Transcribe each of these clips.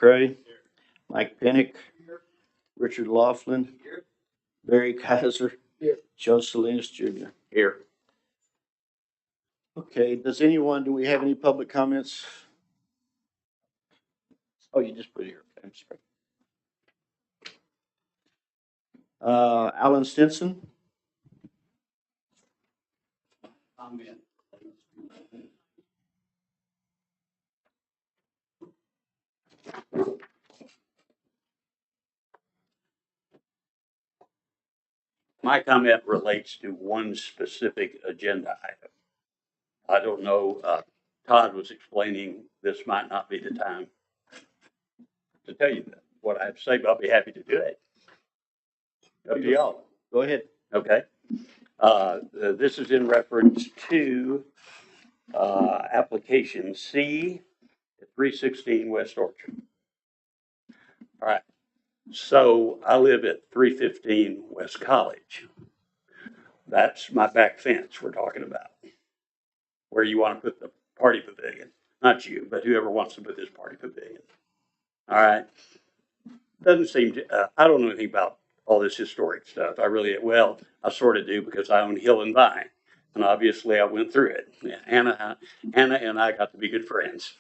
McCray, Mike Pinnick, Richard Laughlin, Barry Kaiser, Joe Salinas Jr. Here. Okay, do we have any public comments? Oh, you just put it here. Okay, I'm sorry. Alan Stinson. Comment. My comment relates to one specific agenda item. I don't know, Todd was explaining this might not be the time to tell you what I have to say, but I'll be happy to do it. Up to y'all. Go ahead. Okay. This is in reference to application C at 316 West Orchard. All right. So I live at 315 West College. That's my back fence we're talking about, where you want to put the party pavilion. Not you, but whoever wants to put this party pavilion. All right. Doesn't seem to, I don't know anything about all this historic stuff. I sort of do because I own Hill and Vine. And obviously I went through it. Anna and I got to be good friends.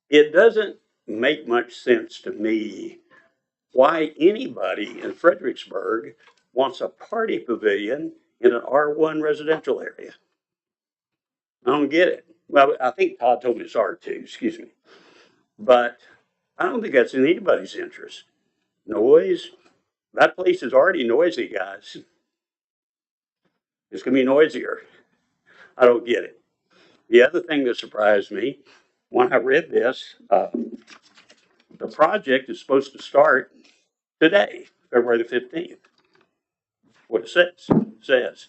It doesn't make much sense to me why anybody in Fredericksburg wants a party pavilion in an R1 residential area. I don't get it. Well, I think Todd told me it's R2, excuse me. But I don't think that's in anybody's interest. Noise. That place is already noisy, guys. It's going to be noisier. I don't get it. The other thing that surprised me when I read this, the project is supposed to start today, February the 15th. What it says.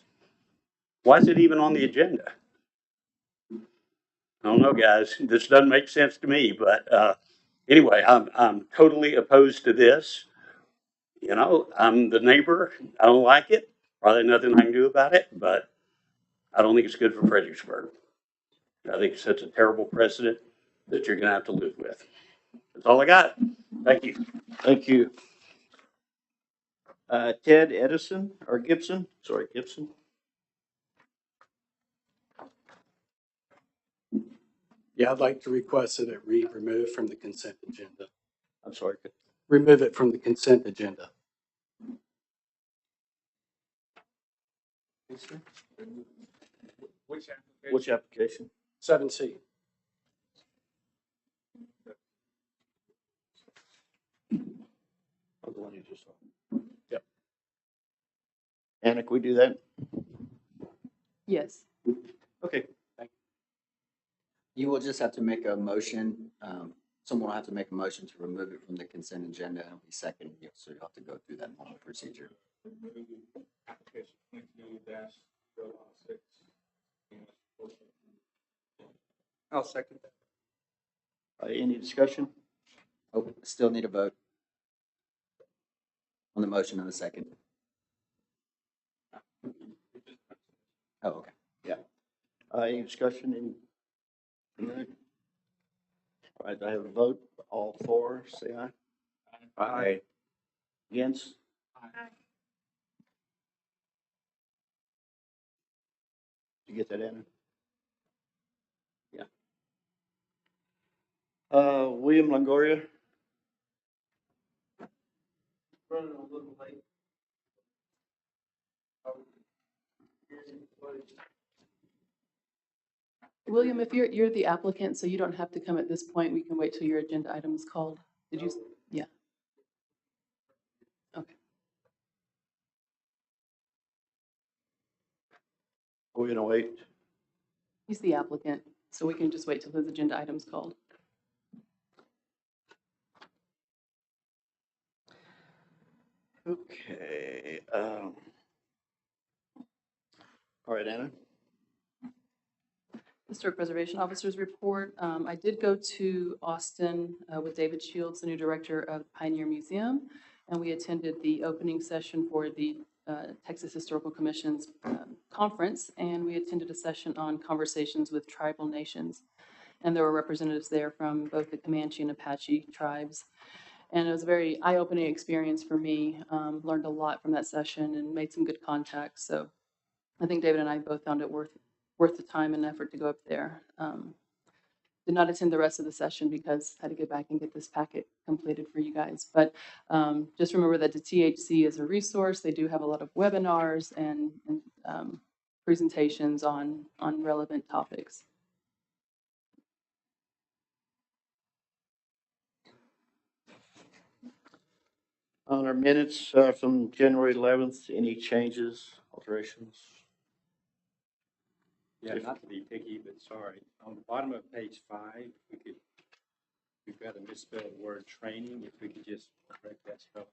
Why is it even on the agenda? I don't know, guys. This doesn't make sense to me, but anyway, I'm totally opposed to this. You know, I'm the neighbor. I don't like it. Probably nothing I can do about it, but I don't think it's good for Fredericksburg. I think it sets a terrible precedent that you're going to have to live with. That's all I got. Thank you. Thank you. Ted Edison or Gibson? Sorry, Gibson. Yeah, I'd like to request that it be removed from the consent agenda. I'm sorry. Remove it from the consent agenda. Which application? 7C. Oh, the one you just saw. Yep. Anna, can we do that? Yes. Okay. You will just have to make a motion. Someone will have to make a motion to remove it from the consent agenda, and it'll be seconded, so you'll have to go through that normal procedure. I'll second that. Any discussion? Oh, still need a vote on the motion and the second. Oh, okay. Yeah. Any discussion? Any? All right, I have a vote. All four, say aye. Aye. Against? Aye. Did you get that, Anna? Yeah. William Longoria. Running a little late. William, if you're the applicant, so you don't have to come at this point. We can wait till your agenda item is called. Did you? Yeah. Okay. We're gonna wait. He's the applicant, so we can just wait till his agenda item's called. Okay. All right, Anna. Historic Preservation Officer's report. I did go to Austin with David Shields, the new director of Pioneer Museum, and we attended the opening session for the Texas Historical Commission's conference, and we attended a session on conversations with tribal nations. And there were representatives there from both the Comanche and Apache tribes. And it was a very eye-opening experience for me. Learned a lot from that session and made some good contacts. So I think David and I both found it worth the time and effort to go up there. Did not attend the rest of the session because I had to get back and get this packet completed for you guys. But just remember that the THC is a resource. They do have a lot of webinars and presentations on relevant topics. On our minutes from January 11th, any changes, alterations? Yeah, not to be picky, but sorry. On the bottom of page 5, we've got a misspelled word training. If we could just correct that spelling.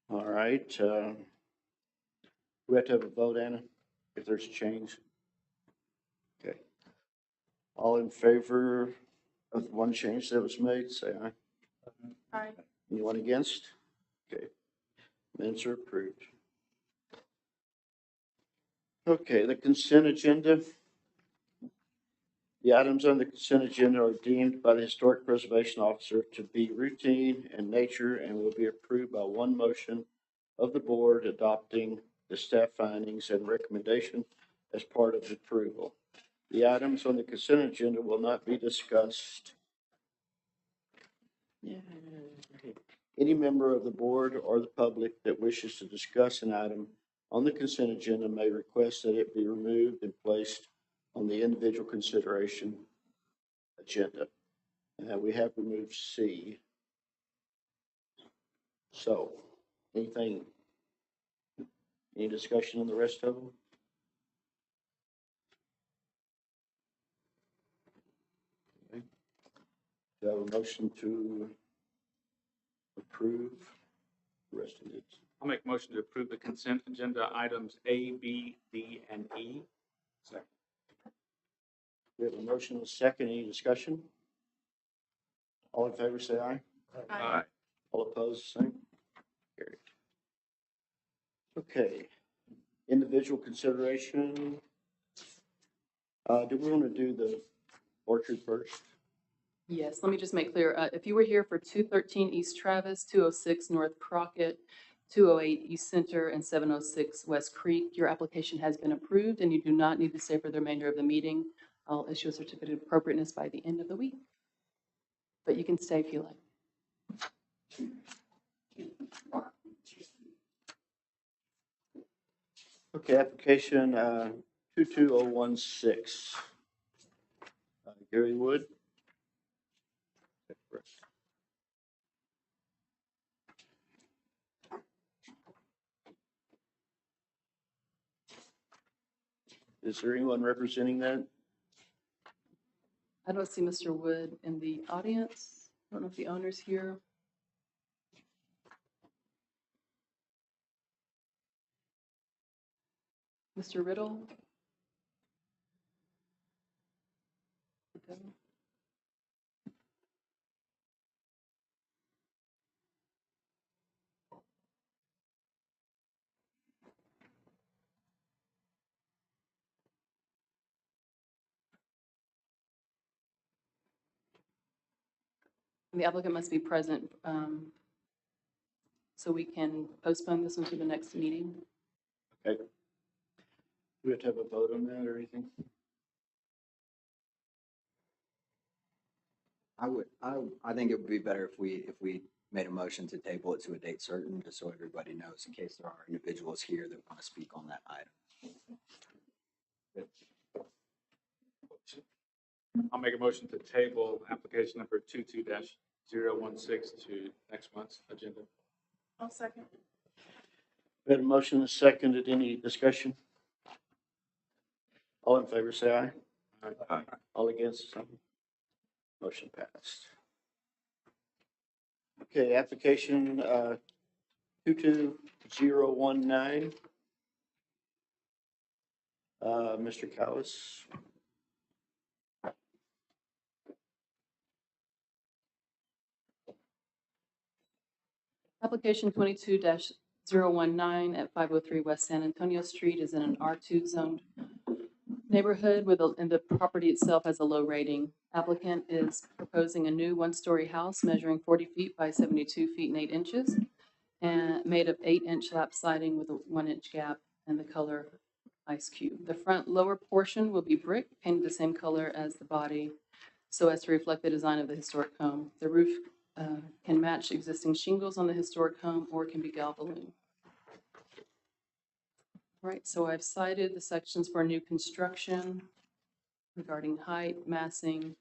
All right. We have to have a vote, Anna, if there's a change. Okay. All in favor of the one change that was made, say aye. Aye. Anyone against? Okay. Minutes are approved. Okay, the consent agenda. The items on the consent agenda are deemed by the Historic Preservation Officer to be routine in nature and will be approved by one motion of the board adopting the staff findings and recommendation as part of the approval. The items on the consent agenda will not be discussed. Any member of the board or the public that wishes to discuss an item on the consent agenda may request that it be removed and placed on the individual consideration agenda. We have removed C. So, any discussion on the rest of them? Okay. Do I have a motion to approve the rest of it? I'll make a motion to approve the consent agenda items A, B, D, and E. Second. We have a motion and a second. Any discussion? All in favor, say aye. Aye. All opposed, same. Carried. Okay. Individual consideration. Do we want to do the orchard first? Yes, let me just make clear, if you were here for 213 East Travis, 206 North Crockett, 208 East Center, and 706 West Creek, your application has been approved and you do not need to stay for the remainder of the meeting. I'll issue a certificate of appropriateness by the end of the week, but you can stay if you like. Okay, application 22016. Gary Wood. Is there anyone representing that? I don't see Mr. Wood in the audience. I don't know if the owner's here. Mr. Riddle? Okay. And the applicant must be present, so we can postpone this one to the next meeting. Okay. Do we have to have a vote on that or anything? I think it would be better if we made a motion to table it to a date certain, just so everybody knows in case there are individuals here that want to speak on that item. I'll make a motion to table application number 22-016 to next month's agenda. I'll second. We had a motion and a second. Any discussion? All in favor, say aye. Aye. All against, something? Motion passed. Okay, application 22019. Mr. Callis. Application 22-019 019 at 503 West San Antonio Street is in an R2 zoned neighborhood and the property itself has a low rating. Applicant is proposing a new one-story house measuring 40 feet by 72 feet and 8 inches and made of 8-inch lap siding with a 1-inch gap and the color ice cube. The front lower portion will be brick painted the same color as the body so as to reflect the design of the historic home. The roof can match existing shingles on the historic home or can be galvalume. Right, so I've cited the sections for new construction regarding height, massing,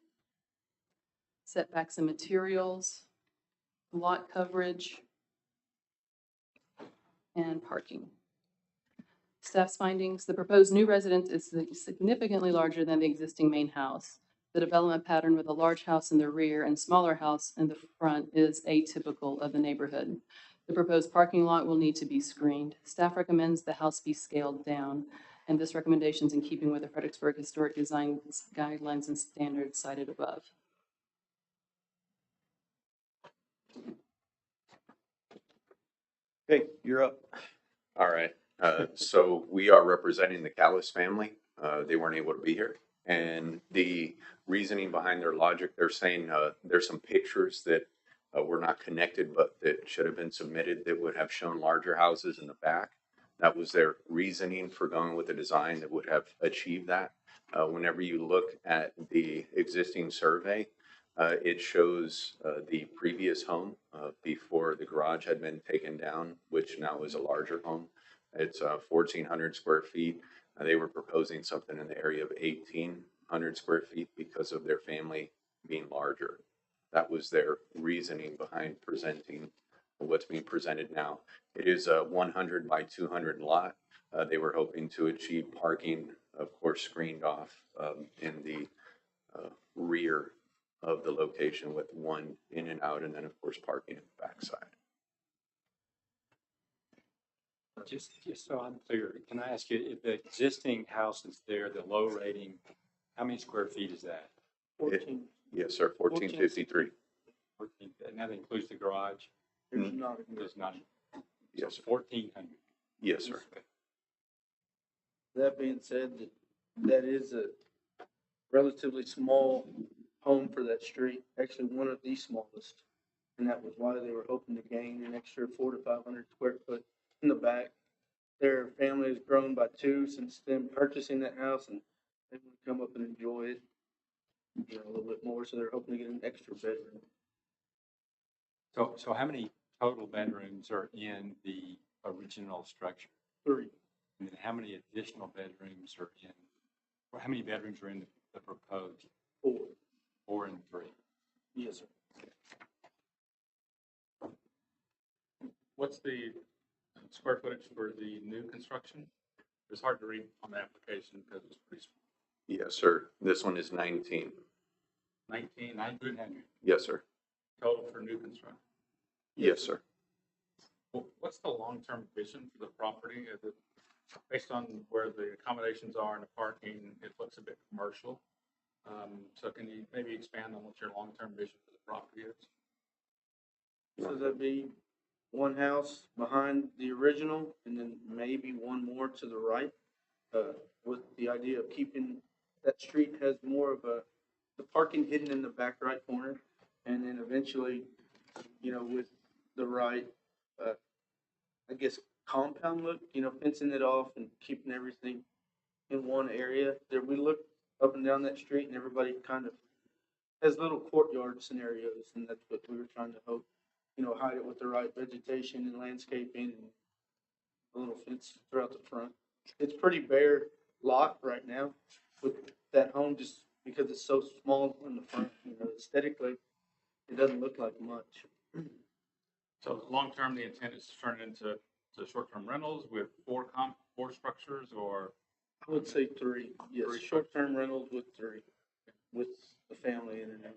setbacks and materials, lot coverage, and parking. Staff's findings, the proposed new residence is significantly larger than the existing main house. The development pattern with a large house in the rear and smaller house in the front is atypical of the neighborhood. The proposed parking lot will need to be screened. Staff recommends the house be scaled down, and this recommendation is in keeping with the Fredericksburg Historic Design Guidelines and Standards cited above. Okay, you're up. All right, so we are representing the Callis family. They weren't able to be here. And the reasoning behind their logic, they're saying there's some pictures that were not connected, but that should have been submitted that would have shown larger houses in the back. That was their reasoning for going with a design that would have achieved that. Whenever you look at the existing survey, it shows the previous home before the garage had been taken down, which now is a larger home. It's 1,400 square feet. They were proposing something in the area of 1,800 square feet because of their family being larger. That was their reasoning behind presenting what's being presented now. It is a 100 by 200 lot. They were hoping to achieve parking, of course, screened off in the rear of the location with one in and out, and then of course parking at the backside. Just so I'm clear, can I ask you, if the existing house is there, the low rating, how many square feet is that? 14. Yes, sir, 1453. 14, and that includes the garage? There's not. There's not. Yes, sir. 1,400. Yes, sir. That being said, that is a relatively small home for that street, actually one of the smallest. And that was why they were hoping to gain an extra 400 to 500 square foot in the back. Their family has grown by 2 since them purchasing that house, and they want to come up and enjoy it, you know, a little bit more, so they're hoping to get an extra bedroom. So how many total bedrooms are in the original structure? 3. And then how many additional bedrooms are in, or how many bedrooms are in the proposed? 4. 4 and 3. Yes, sir. What's the square footage for the new construction? It's hard to read on the application because it's pretty small. Yes, sir. This one is 19. 1,900 Yes, sir. total for new construction. Yes, sir. What's the long-term vision for the property? Is it based on where the accommodations are and the parking? It looks a bit commercial. So can you maybe expand on what your long-term vision for the property is? So that'd be one house behind the original, and then maybe one more to the right, with the idea of keeping, that street has more of the parking hidden in the back right corner, and then eventually, you know, with the right, I guess, compound look, you know, fencing it off and keeping everything in one area. There, we look up and down that street, and everybody kind of has little courtyard scenarios, and that's what we were trying to hope, you know, hide it with the right vegetation and landscaping and a little fence throughout the front. It's pretty bare lot right now with that home, just because it's so small in the front, you know, aesthetically, it doesn't look like much. So long-term, the intent is to turn it into short-term rentals with four structures, or I would say 3, yes, 3 short-term rentals with 3, with the family in and out.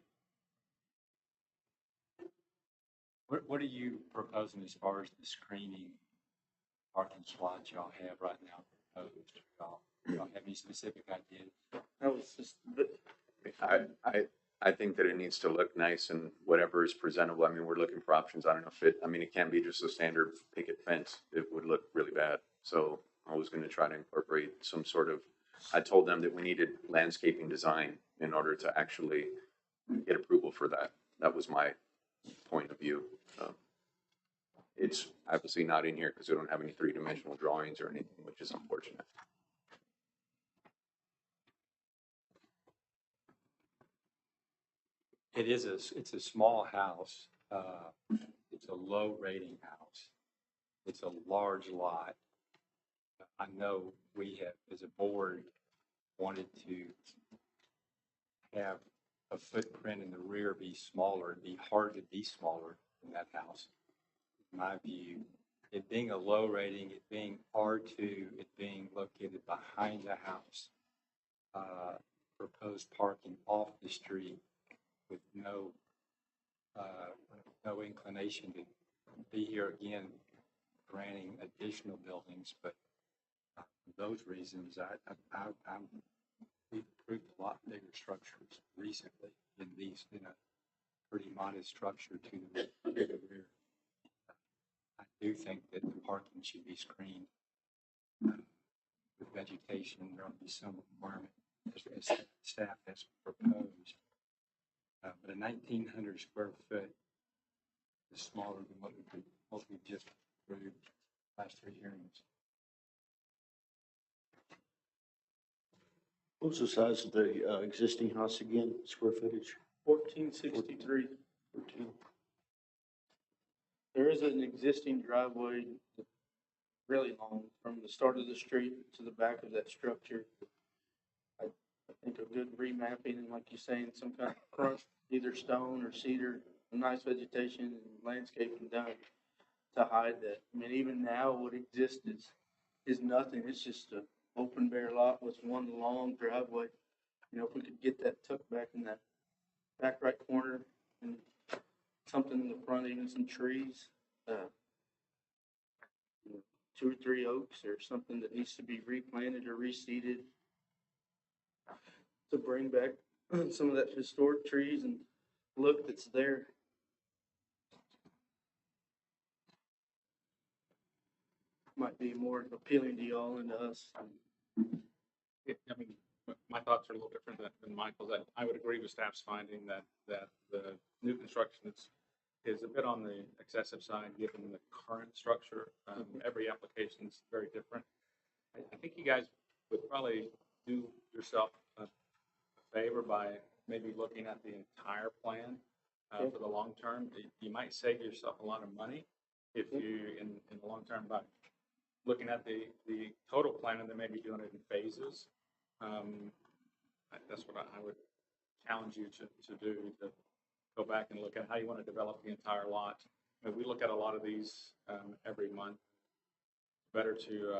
What are you proposing as far as the screening parking slots y'all have right now proposed? Y'all have any specific ideas? That was just, but I I think that it needs to look nice and whatever is presentable. I mean, we're looking for options. I don't know if it, I mean, it can't be just a standard picket fence. It would look really bad. So I was gonna try to incorporate some sort of, I told them that we needed landscaping design in order to actually get approval for that. That was my point of view. It's obviously not in here because we don't have any three-dimensional drawings or anything, which is unfortunate. It's a small house. It's a low rating house. It's a large lot. I know we have, as a board, wanted to have a footprint in the rear be smaller. It'd be hard to be smaller in that house, in my view. It being a low rating, it being R2, it being located behind the house, proposed parking off the street with no inclination to be here again, granting additional buildings, but for those reasons, we've approved a lot bigger structures recently in a pretty modest structure to the rear. I do think that the parking should be screened with vegetation. There ought to be some requirement as staff has proposed. But a 1,900 square foot is smaller than what we just approved last 3 hearings. What was the size of the existing house again, square footage? 1463. 14. There is an existing driveway really long from the start of the street to the back of that structure. I think a good remapping and, like you're saying, some kind of crushed, either stone or cedar, nice vegetation and landscaping done to hide that. I mean, even now what exists is nothing. It's just an open bare lot with one long driveway. You know, if we could get that tucked back in that back right corner and something in the front, even some trees, 2 or 3 oaks or something that needs to be replanted or reseeded to bring back some of that historic trees and look that's there. Might be more appealing to y'all and to us. I mean, my thoughts are a little different than Michael's. I would agree with staff's finding that the new construction is a bit on the excessive side, given the current structure. Every application is very different. I think you guys would probably do yourself a favor by maybe looking at the entire plan for the long term. You might save yourself a lot of money if you, in the long term, by looking at the total plan and then maybe doing it in phases. That's what I would challenge you to do, to go back and look at how you want to develop the entire lot. I mean, we look at a lot of these every month. Better to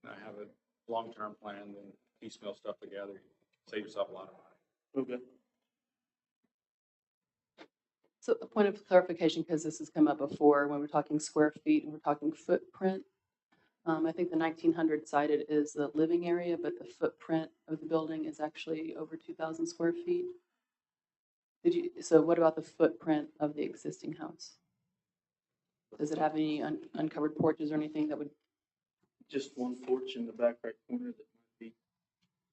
have a long-term plan than piecemeal stuff together. Save yourself a lot of money. Okay. So a point of clarification, because this has come up before, when we're talking square feet and we're talking footprint. I think the 1,900 cited is the living area, but the footprint of the building is actually over 2,000 square feet. So what about the footprint of the existing house? Does it have any uncovered porches or anything that would? Just one porch in the back right corner that might be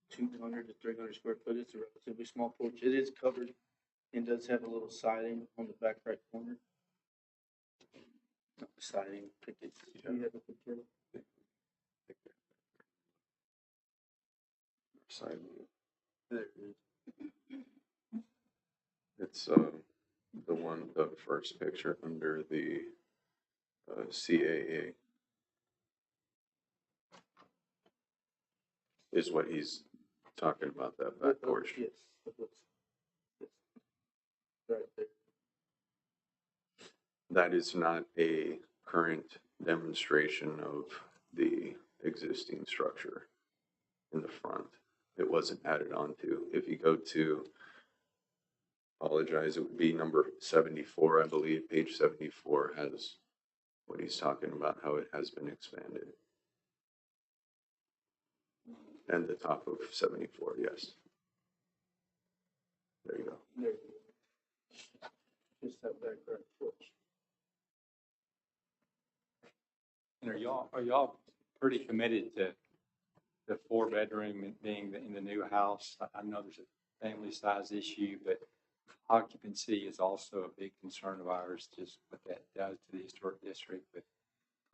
200 to 300 square foot. It's a relatively small porch. It is covered and does have a little siding on the back right corner. Not siding, pickets. You have a picture? Side view. There it is. It's the first picture under the CAA is what he's talking about, that back porch. Yes. Yes. Right there. That is not a current demonstration of the existing structure in the front. It wasn't added onto. If you go to, apologize, it would be number 74, I believe. Page 74 has what he's talking about, how it has been expanded. And the top of 74, yes. There you go. There. Just that back right porch. And are y'all pretty committed to the 4-bedroom being in the new house? I know there's a family size issue, but occupancy is also a big concern of ours, just what that does to the historic district with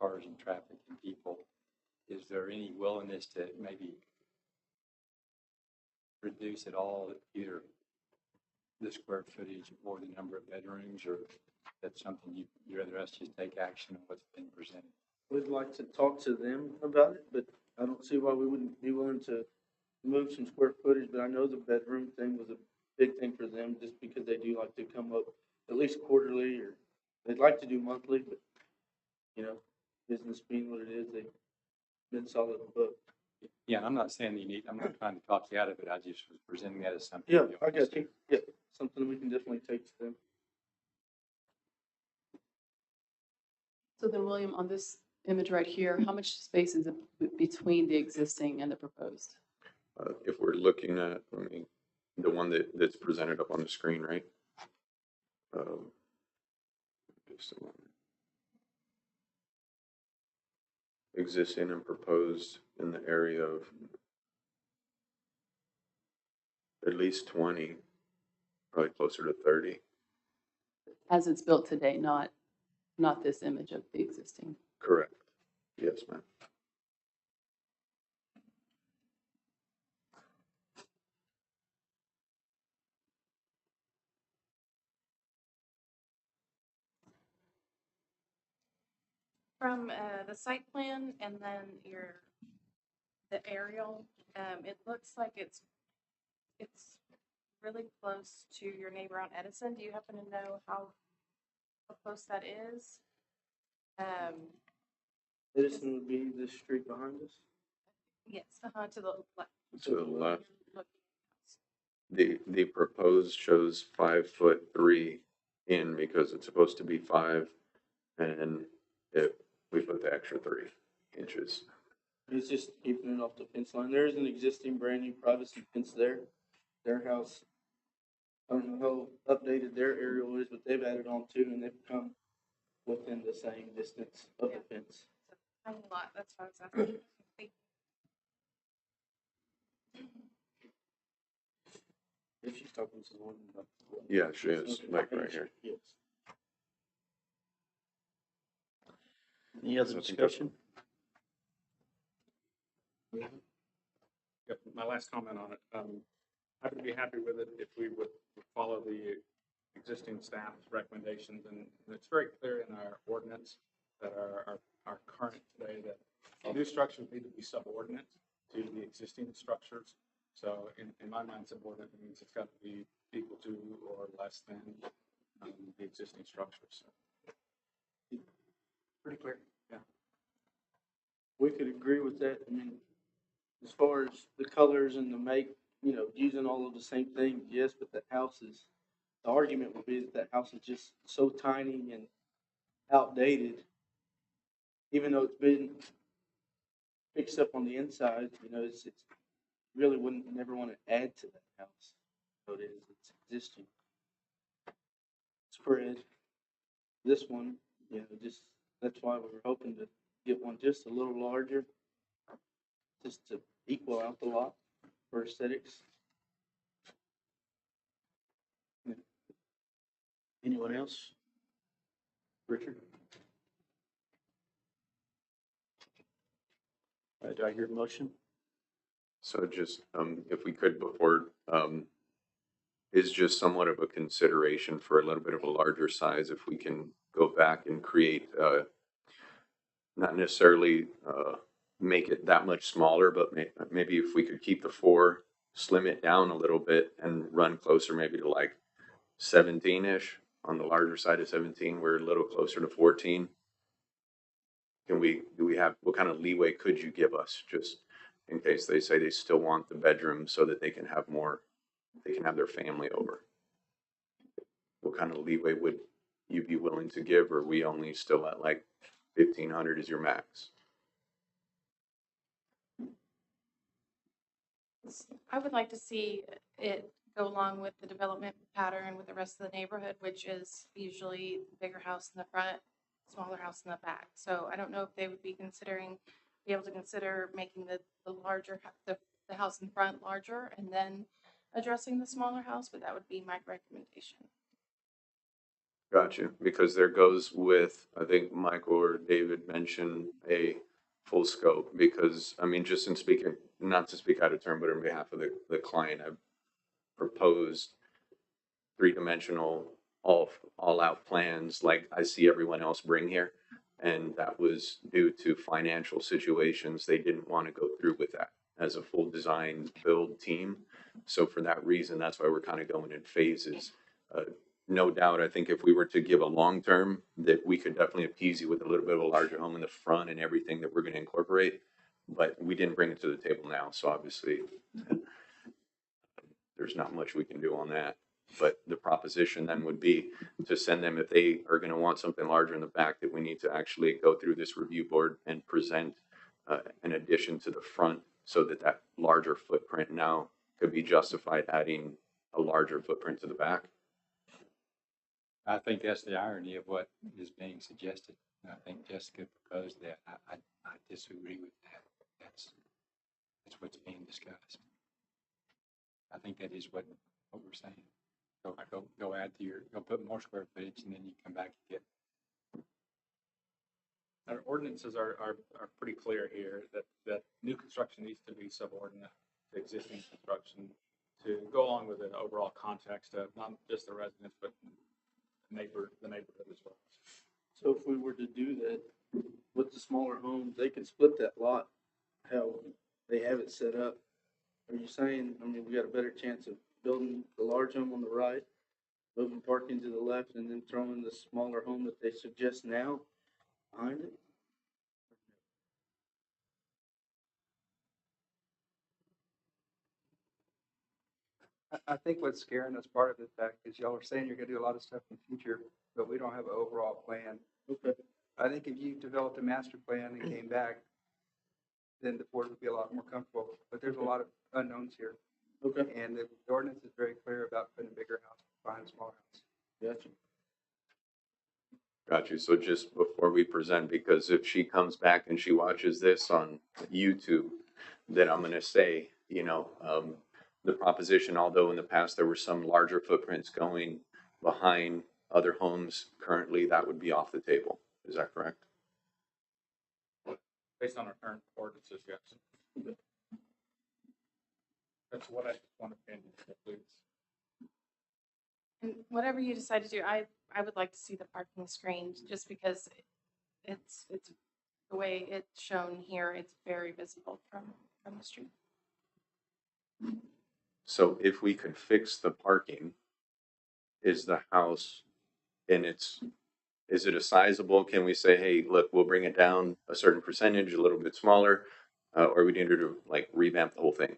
cars and traffic and people. Is there any willingness to maybe reduce at all either the square footage or the number of bedrooms, or that's something you'd rather us just take action on what's been presented? We'd like to talk to them about it, but I don't see why we wouldn't be willing to move some square footage, but I know the bedroom thing was a big thing for them, just because they do like to come up at least quarterly, or they'd like to do monthly, but, you know, business being what it is, they've been solid booked. Yeah, and I'm not saying I'm not trying to talk you out of it. I just was presenting that as something. Yeah, we ought I to got consider. you. Yeah, something we can definitely take to them. So then, William, on this image right here, how much space is between the existing and the proposed? If we're looking at, the one that's presented up on the screen, right? Just a moment. Existing and proposed in the area of at least 20, probably closer to 30. As it's built today, not this image of the existing. Correct. Yes, ma'am. From the site plan and then the aerial, it looks like it's really close to your neighbor on Edison. Do you happen to know how close that is? Edison would be the street behind us. Yes, to the left. To the left, Looking. the proposed shows 5'3" in because it's supposed to be 5, and we put the extra 3 inches. It's just keeping it off the fence line. There is an existing brand new privacy fence there. Their house, I don't know how updated their aerial is, but they've added on too, and they've come within the same distance of the fence. Tiny lot, that's what I was asking. If she's talking to the one. Yeah, she is, like right here. Yes. Any other discussion? Yep, my last comment on it, I would be happy with it if we would follow the existing staff's recommendations, and it's very clear in our ordinance that our current today, that new structures need to be subordinate to the existing structures. So in my mind, subordinate means it's got to be equal to or less than the existing structures. Pretty clear. Yeah. We could agree with that. I mean, as far as the colors and the make, you know, using all of the same things, yes, but the argument would be that that house is just so tiny and outdated. Even though it's been fixed up on the inside, you know, it's really wouldn't never want to add to that house. So it's existing. Spread. This one, you know, just, that's why we were hoping to get one just a little larger, just to equal out the lot for aesthetics. Anyone else? Richard? Do I hear a motion? So just, if we could before, is just somewhat of a consideration for a little bit of a larger size, if we can go back and create, not necessarily, make it that much smaller, but maybe if we could keep the 4, slim it down a little bit and run closer maybe to like 17-ish, on the larger side of 17, we're a little closer to 14. Do we have, what kind of leeway could you give us, just in case they say they still want the bedroom so that they can have their family over? What kind of leeway would you be willing to give, or are we only still at like 1,500 is your max? I would like to see it go along with the development pattern with the rest of the neighborhood, which is usually bigger house in the front, smaller house in the back. So I don't know if they would be able to consider making the larger, the house in front larger and then addressing the smaller house, but that would be my recommendation. Gotcha, because there goes with, I think Michael or David mentioned a full scope, because, I mean, just in speaking, not to speak out of turn, but on behalf of the client, I've proposed three-dimensional, all-out plans like I see everyone else bring here. And that was due to financial situations. They didn't want to go through with that as a full design build team. So for that reason, that's why we're kind of going in phases. No doubt, I think if we were to give a long-term, that we could definitely appease you with a little bit of a larger home in the front and everything that we're going to incorporate. But we didn't bring it to the table now, so obviously there's not much we can do on that. But the proposition then would be to send them, if they are going to want something larger in the back, that we need to actually go through this review board and present an addition to the front, so that that larger footprint now could be justified adding a larger footprint to the back. I think that's the irony of what is being suggested. I think Jessica proposed that. I disagree with that. That's what's being discussed. I think that is what we're saying. Go add to go put more square footage, and then you come back and get. Our ordinances are pretty clear here that new construction needs to be subordinate to existing construction to go along with the overall context of not just the residents, but the neighborhood as well. So if we were to do that with the smaller homes, they could split that lot how they have it set up. Are you saying, I mean, we got a better chance of building the large home on the right, moving parking to the left, and then throwing the smaller home that they suggest now behind it? I think what's scaring us part of the fact is y'all are saying you're gonna do a lot of stuff in the future, but we don't have an overall plan. Okay. I think if you developed a master plan and came back, then the board would be a lot more comfortable, but there's a lot of unknowns here. Okay. And the ordinance is very clear about putting a bigger house behind a smaller house. Gotcha. Got you. So just before we present, because if she comes back and she watches this on YouTube, then I'm going to say, the proposition, although in the past there were some larger footprints going behind other homes, currently that would be off the table. Is that correct? Based on our current ordinances, yes. That's what I want to opinion, please. And whatever you decide to do, I would like to see the parking screened, just because it's the way it's shown here, it's very visible from the street. So if we could fix the parking, is the house is it a sizable, can we say, hey, look, we'll bring it down a certain percentage, a little bit smaller, or we need to like revamp the whole thing?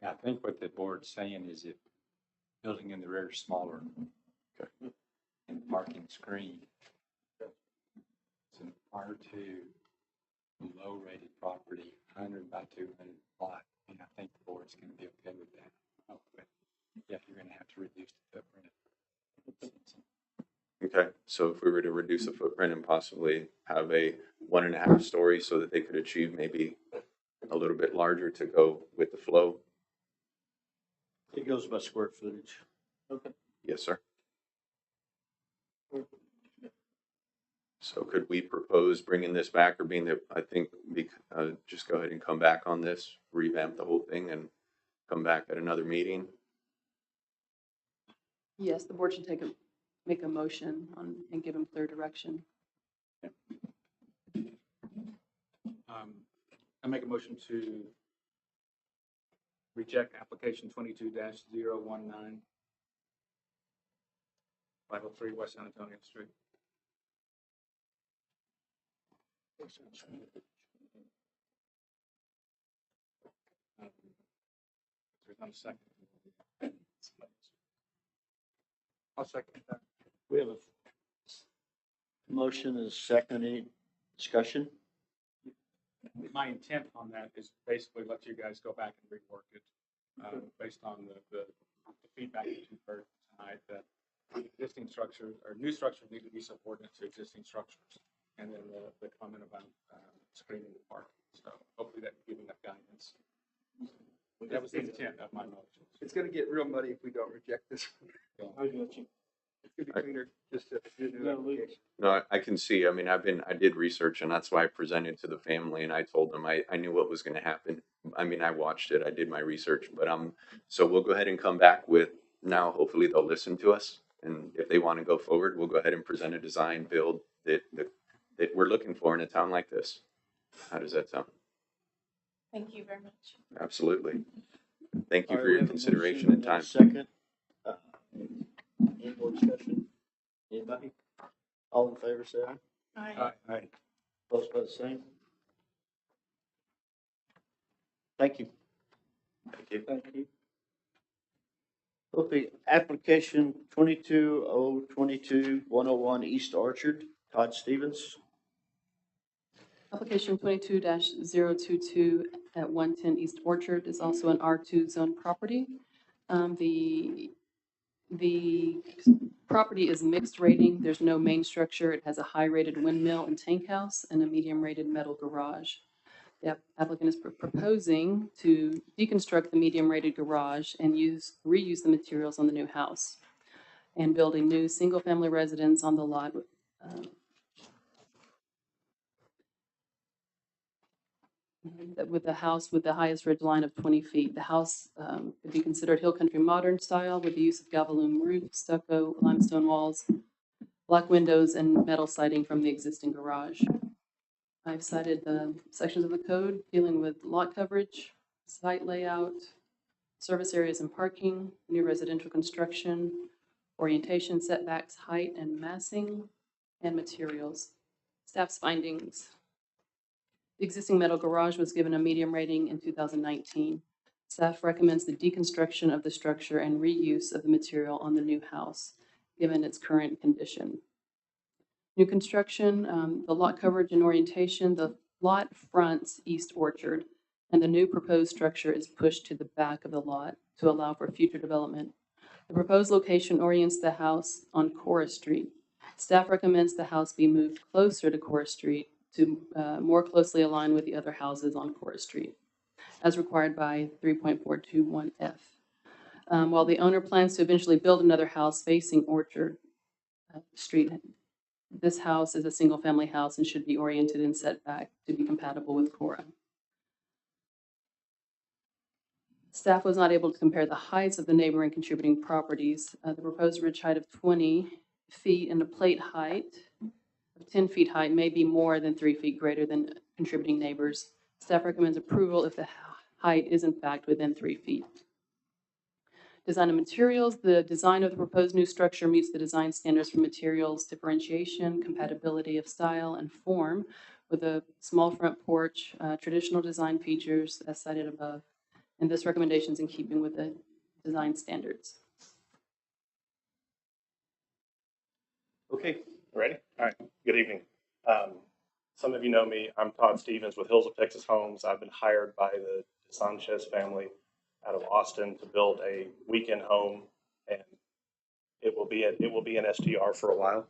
I think what the board's saying is if building in the rear is smaller and parking screen, it's an R2 low-rated property, 100 by 200 lot, and I think the board's going to be okay with that. Oh, but yeah, you're going to have to reduce the footprint. Okay, so if we were to reduce the footprint and possibly have a 1.5 story so that they could achieve maybe a little bit larger to go with the flow. It goes by square footage. Okay. Yes, sir. So could we propose bringing this back, or being that, I think, just go ahead and come back on this, revamp the whole thing and come back at another meeting? Yes, the board should make a motion and give them clear direction. I make a motion to reject application 22-019, 503 West San Antonio Street. There's not a second. I'll second that. We have a motion and a second. Any discussion? my intent on that is basically let you guys go back and rework it, based on the feedback that you've heard tonight, that existing structures or new structures need to be subordinate to existing structures. And then the comment about screening the park. So hopefully that can give enough guidance. That was the intent of my motion. It's gonna get real muddy if we don't reject this. I got you. It's gonna be cleaner just to do the new application. No, I can see. I mean, I did research, and that's why I presented to the family, and I told them I knew what was going to happen. I mean, I watched it, I did my research, but so we'll go ahead and come back with now. Hopefully, they'll listen to us, and if they want to go forward, we'll go ahead and present a design build that we're looking for in a town like this. How does that sound? Thank you very much. Absolutely. Thank you All right, for we your have a consideration motion and time. a Second. Any more discussion? Anybody? All in favor, say aye. Aye. Opposed by the same? Thank you. Thank you. Thank you. Okay, application 22-022-101 East Orchard, Todd Stevens. Application 22-022 at 110 East Orchard is also an R2 zone property. The property is mixed rating. There's no main structure. It has a high rated windmill and tank house and a medium rated metal garage. The applicant is proposing to deconstruct the medium rated garage and reuse the materials on the new house and build a new single family residence on the lot with the house with the highest ridge line of 20 feet. The house could be considered Hill Country modern style with the use of galvalume roof, stucco, limestone walls, black windows, and metal siding from the existing garage. I've cited the sections of the code dealing with lot coverage, site layout, service areas and parking, new residential construction, orientation, setbacks, height and massing, and materials. Staff's findings. The existing metal garage was given a medium rating in 2019. Staff recommends the deconstruction of the structure and reuse of the material on the new house, given its current condition. New construction, the lot coverage and orientation, the lot fronts East Orchard, and the new proposed structure is pushed to the back of the lot to allow for future development. The proposed location orients the house on Cora Street. Staff recommends the house be moved closer to Cora Street to more closely align with the other houses on Cora Street, as required by 3.421F. While the owner plans to eventually build another house facing Orchard Street, this house is a single-family house and should be oriented and set back to be compatible with Cora. Staff was not able to compare the heights of the neighboring contributing properties. The proposed ridge height of 20 feet and the plate height of 10 feet height may be more than 3 feet greater than contributing neighbors. Staff recommends approval if the height is in fact within 3 feet. Design and materials. The design of the proposed new structure meets the design standards for materials, differentiation, compatibility of style and form with a small front porch, traditional design features as cited above. And this recommendation is in keeping with the design standards. Okay, Ready? All right. Good evening. Some of you know me. I'm Todd Stevens with Hills of Texas Homes. I've been hired by the Sanchez family out of Austin to build a weekend home, and it will be an STR for a while.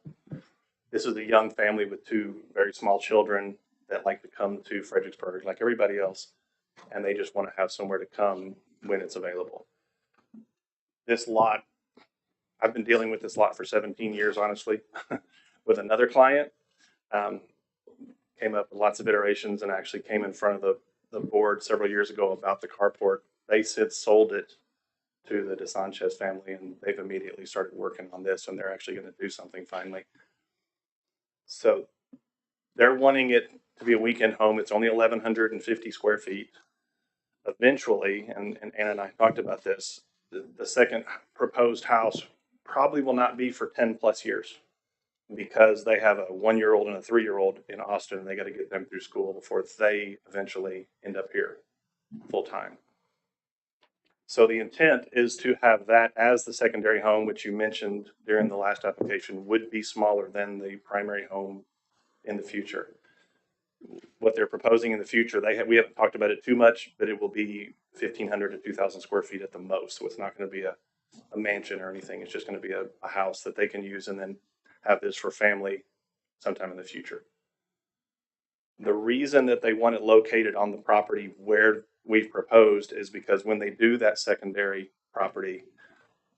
This is a young family with two very small children that like to come to Fredericksburg like everybody else, and they just want to have somewhere to come when it's available. This lot, I've been dealing with this lot for 17 years, honestly, with another client. Came up with lots of iterations and actually came in front of the board several years ago about the carport. They since sold it to the DeSanchez family, and they've immediately started working on this, and they're actually going to do something finally. So they're wanting it to be a weekend home. It's only 1,150 square feet. Eventually, and Anna and I talked about this, the second proposed house probably will not be for 10 plus years, because they have a 1-year-old and a 3-year-old in Austin, and they got to get them through school before they eventually end up here full time. So the intent is to have that as the secondary home, which you mentioned during the last application would be smaller than the primary home in the future. what they're proposing in the future, we haven't talked about it too much, but it will be 1,500 to 2,000 square feet at the most. So it's not going to be a mansion or anything. It's just going to be a house that they can use and then have this for family sometime in the future. The reason that they want it located on the property where we've proposed is because when they do that secondary property,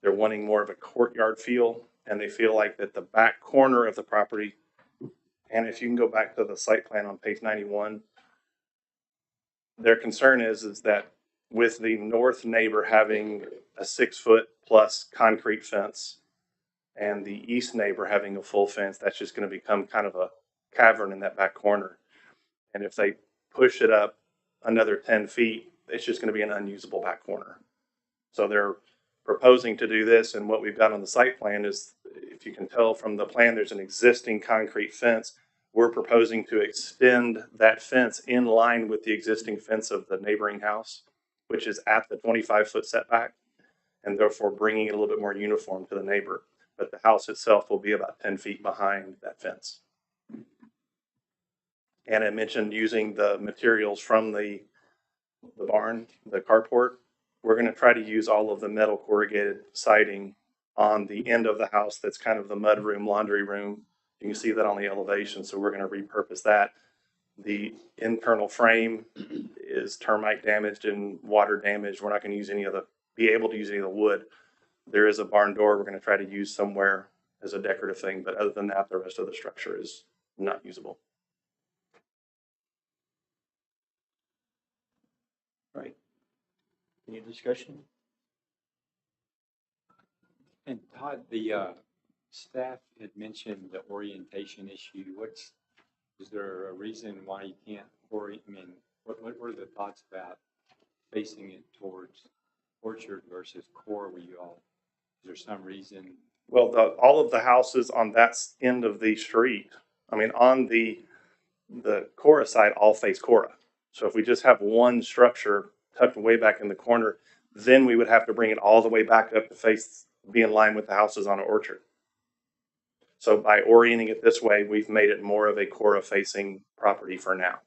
they're wanting more of a courtyard feel, and they feel like that the back corner of the property, and if you can go back to the site plan on page 91, their concern is that with the north neighbor having a 6-foot plus concrete fence and the east neighbor having a full fence, that's just going to become kind of a cavern in that back corner. And if they push it up another 10 feet, it's just going to be an unusable back corner. So they're proposing to do this, and what we've got on the site plan is, if you can tell from the plan, there's an existing concrete fence. We're proposing to extend that fence in line with the existing fence of the neighboring house, which is at the 25-foot setback, and therefore bringing it a little bit more uniform to the neighbor. But the house itself will be about 10 feet behind that fence. And I mentioned using the materials from the barn, the carport. We're going to try to use all of the metal corrugated siding on the end of the house that's kind of the mud room, laundry room. You can see that on the elevation, so we're going to repurpose that. The internal frame is termite damaged and water damaged. We're not going to be able to use any of the wood. There is a barn door we're going to try to use somewhere as a decorative thing, but other than that, the rest of the structure is not usable. Right. Any discussion? And Todd, the staff had mentioned the orientation issue. Is there a reason why you can't orient? I mean, what were the thoughts about facing it towards Orchard versus Core? Is there some reason? Well, all of the houses on that end of the street, I mean, on the Cora side, all face Cora. So if we just have one structure tucked way back in the corner, then we would have to bring it all the way back up to be in line with the houses on Orchard. So by orienting it this way, we've made it more of a Cora facing property for now.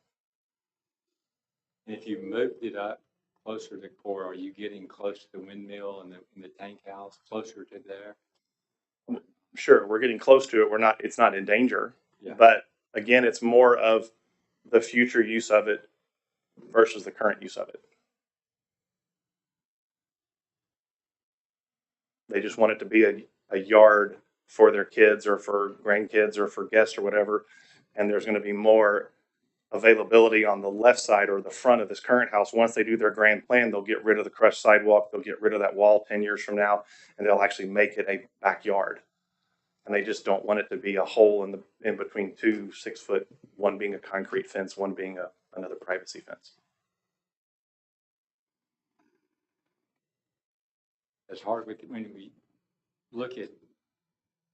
And if you moved it up closer to Core, are you getting close to the windmill and the tank house, closer to there? Sure, we're getting close to it. It's not in danger, Yeah. But again, it's more of the future use of it versus the current use of it. They just want it to be a yard for their kids or for grandkids or for guests or whatever. And there's going to be more availability on the left side or the front of this current house. Once they do their grand plan, they'll get rid of the crushed sidewalk. They'll get rid of that wall 10 years from now, and they'll actually make it a backyard. And they just don't want it to be a hole in between 2 6-foot, one being a concrete fence, one being another privacy fence. It's hard when we look at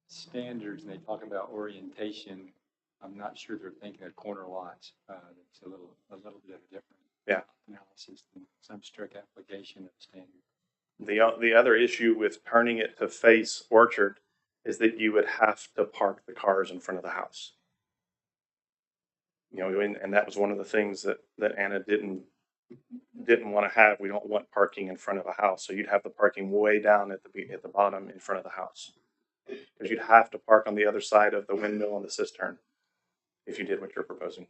standards and they talk about orientation. I'm not sure they're thinking of corner lots. It's a little bit of a different analysis than some strict application of standard. The other issue with turning it to face Orchard is that you would have to park the cars in front of the house. And that was one of the things that Anna didn't want to have. We don't want parking in front of a house. So you'd have the parking way down at the bottom in front of the house. Because you'd have to park on the other side of the windmill and the cistern if you did what you're proposing.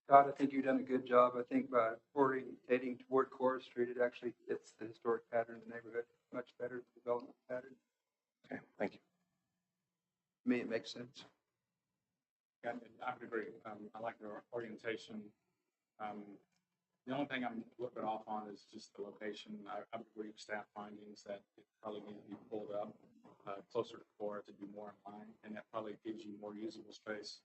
Todd, I think you've done a good job. I think by orientating toward Core Street, it actually fits the historic pattern of the neighborhood much better, the development pattern. Okay, thank you. To me, it makes sense. Yeah, I would agree. I like the orientation. The only thing I'm a little bit off on is just the location. I would agree with staff findings that it probably needs to be pulled up closer to Core to be more in line, and that probably gives you more usable space.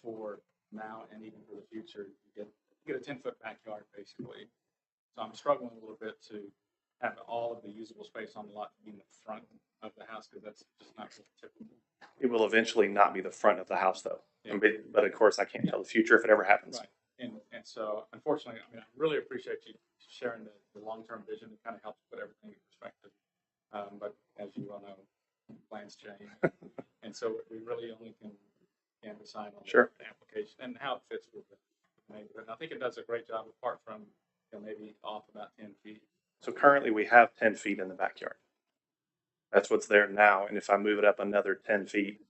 For now and even for the future, you get a 10-foot backyard basically. So I'm struggling a little bit to have all of the usable space on the lot to be in the front of the house, because that's just not really typical. It will eventually not be the front of the house, though. Yeah. But of course, I can't tell the future if it ever happens. Right. And so, unfortunately, I really appreciate you sharing the long-term vision. It kind of helps put everything in perspective. But as you well know, plans change. And so we really only can can decide on Sure. the application and how it fits with the neighborhood. And I think it does a great job apart from, maybe off about 10 feet. So currently we have 10 feet in the backyard. That's what's there now. And if I move it up another 10 feet,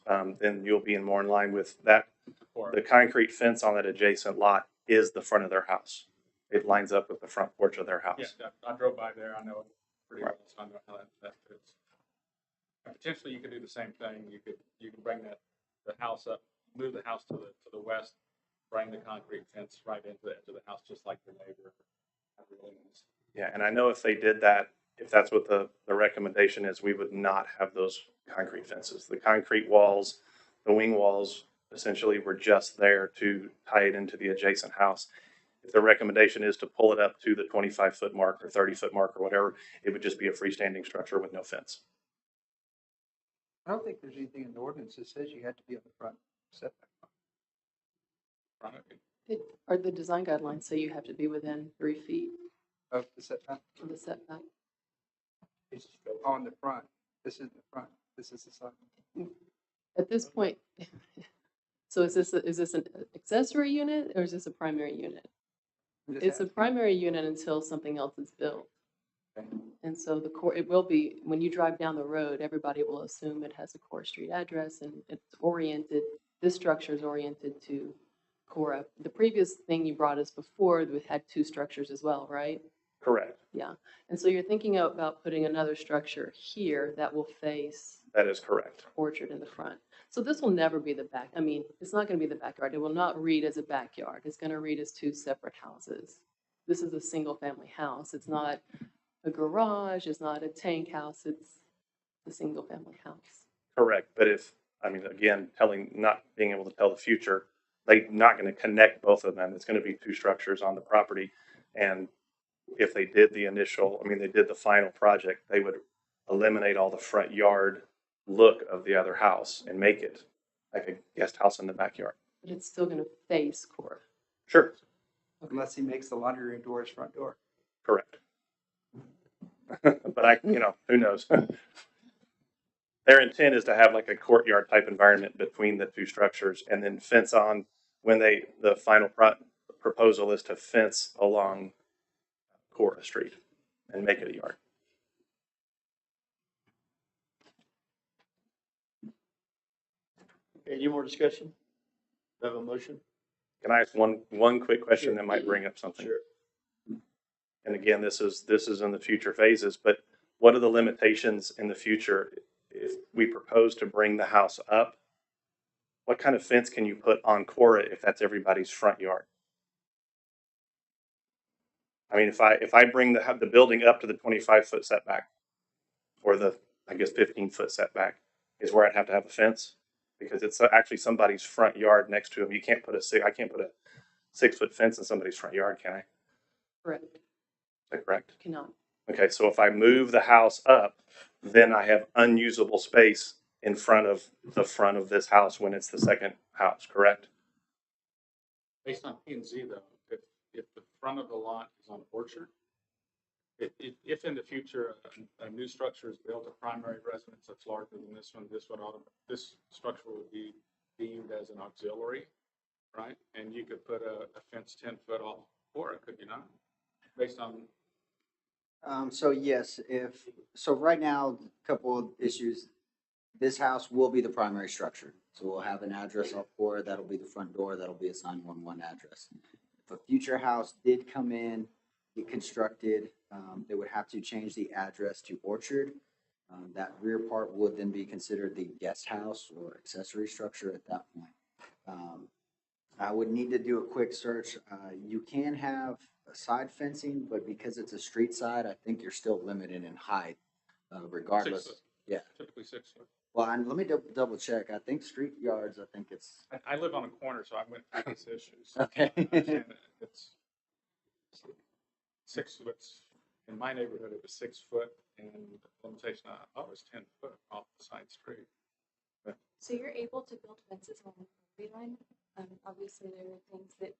then you'll be more in line with that. Or, The concrete fence on that adjacent lot is the front of their house. It lines up with the front porch of their yeah, house. I drove by there. I know it pretty Right. well, so I know how that fits. And potentially you could do the same thing. You could bring the house up, move the house to the west, bring the concrete fence right into the edge of the house, just like your neighbor. Yeah, and I know if they did that, if that's what the recommendation is, we would not have those concrete fences. The concrete walls, the wing walls, essentially were just there to tie it into the adjacent house. If the recommendation is to pull it up to the 25-foot mark or 30-foot mark or whatever, it would just be a freestanding structure with no fence. I don't think there's anything in the ordinance that says you have to be on the front setback. Or the design guidelines say you have to be within 3 feet Of the setback of the setback. on the front. This is the front. This is the side. At this point, so is this an accessory unit or is this a primary unit? I'm just It's a asking. primary unit until something else is built. And so it will be, when you drive down the road, everybody will assume it has a Cora Street address and it's oriented, this structure is oriented to Cora. The previous thing you brought us before, we had 2 structures as well, right? Correct. Yeah. And so you're thinking about putting another structure here that will face That is correct. orchard in the front. So this will never be the back. I mean, it's not going to be the backyard. It will not read as a backyard. It's going to read as 2 separate houses. This is a single family house. It's not a garage. It's not a tank house. It's a single family house. Correct. But again, not being able to tell the future, they're not going to connect both of them. It's going to be 2 structures on the property. And if they did they did the final project, they would eliminate all the front yard look of the other house and make it like a guest house in the backyard. But it's still going to face Cora. Sure. Unless he makes the laundry room door his front door. Correct. But who knows? Their intent is to have like a courtyard type environment between the 2 structures and then fence on when the final proposal is to fence along Cora Street and make it a yard. Okay, any more discussion? Do I have a motion? Can I ask one quick question Sure. that might bring up something? Sure. And again, this is in the future phases, but what are the limitations in the future if we propose to bring the house up? What kind of fence can you put on Cora if that's everybody's front yard? I mean, if I bring the building up to the 25-foot setback, or the 15-foot setback, is where I'd have to have a fence because it's actually somebody's front yard next to them. I can't put a 6-foot fence in somebody's front yard, can I? Correct. Is that correct? Cannot. Okay, so if I move the house up, then I have unusable space in front of this house when it's the second house, correct? Based on P&Z though, if the front of the lot is on orchard, if in the future a new structure is built, a primary residence that's larger than this one, this structure would be deemed as an auxiliary, right? And you could put a fence 10 foot off for it, could you not? Based on, So yes, right now, a couple of issues. This house will be the primary structure. So we'll have an address up for it. That'll be the front door. That'll be a 911 address. If a future house did come in, get constructed, they would have to change the address to Orchard. That rear part would then be considered the guest house or accessory structure at that point. I would need to do a quick search. You can have a side fencing, but because it's a street side, I think you're still limited in height, regardless. 6 foot. Yeah. Typically 6 foot. Well, and let me double check. I think street yards, I think it's. I live on a corner, so I went through these issues. Okay. I understand that it's 6 foot. In my neighborhood, it was 6 foot, and the limitation I thought was 10 foot off the side street. So you're able to build fences on the property line. Obviously, there are things that,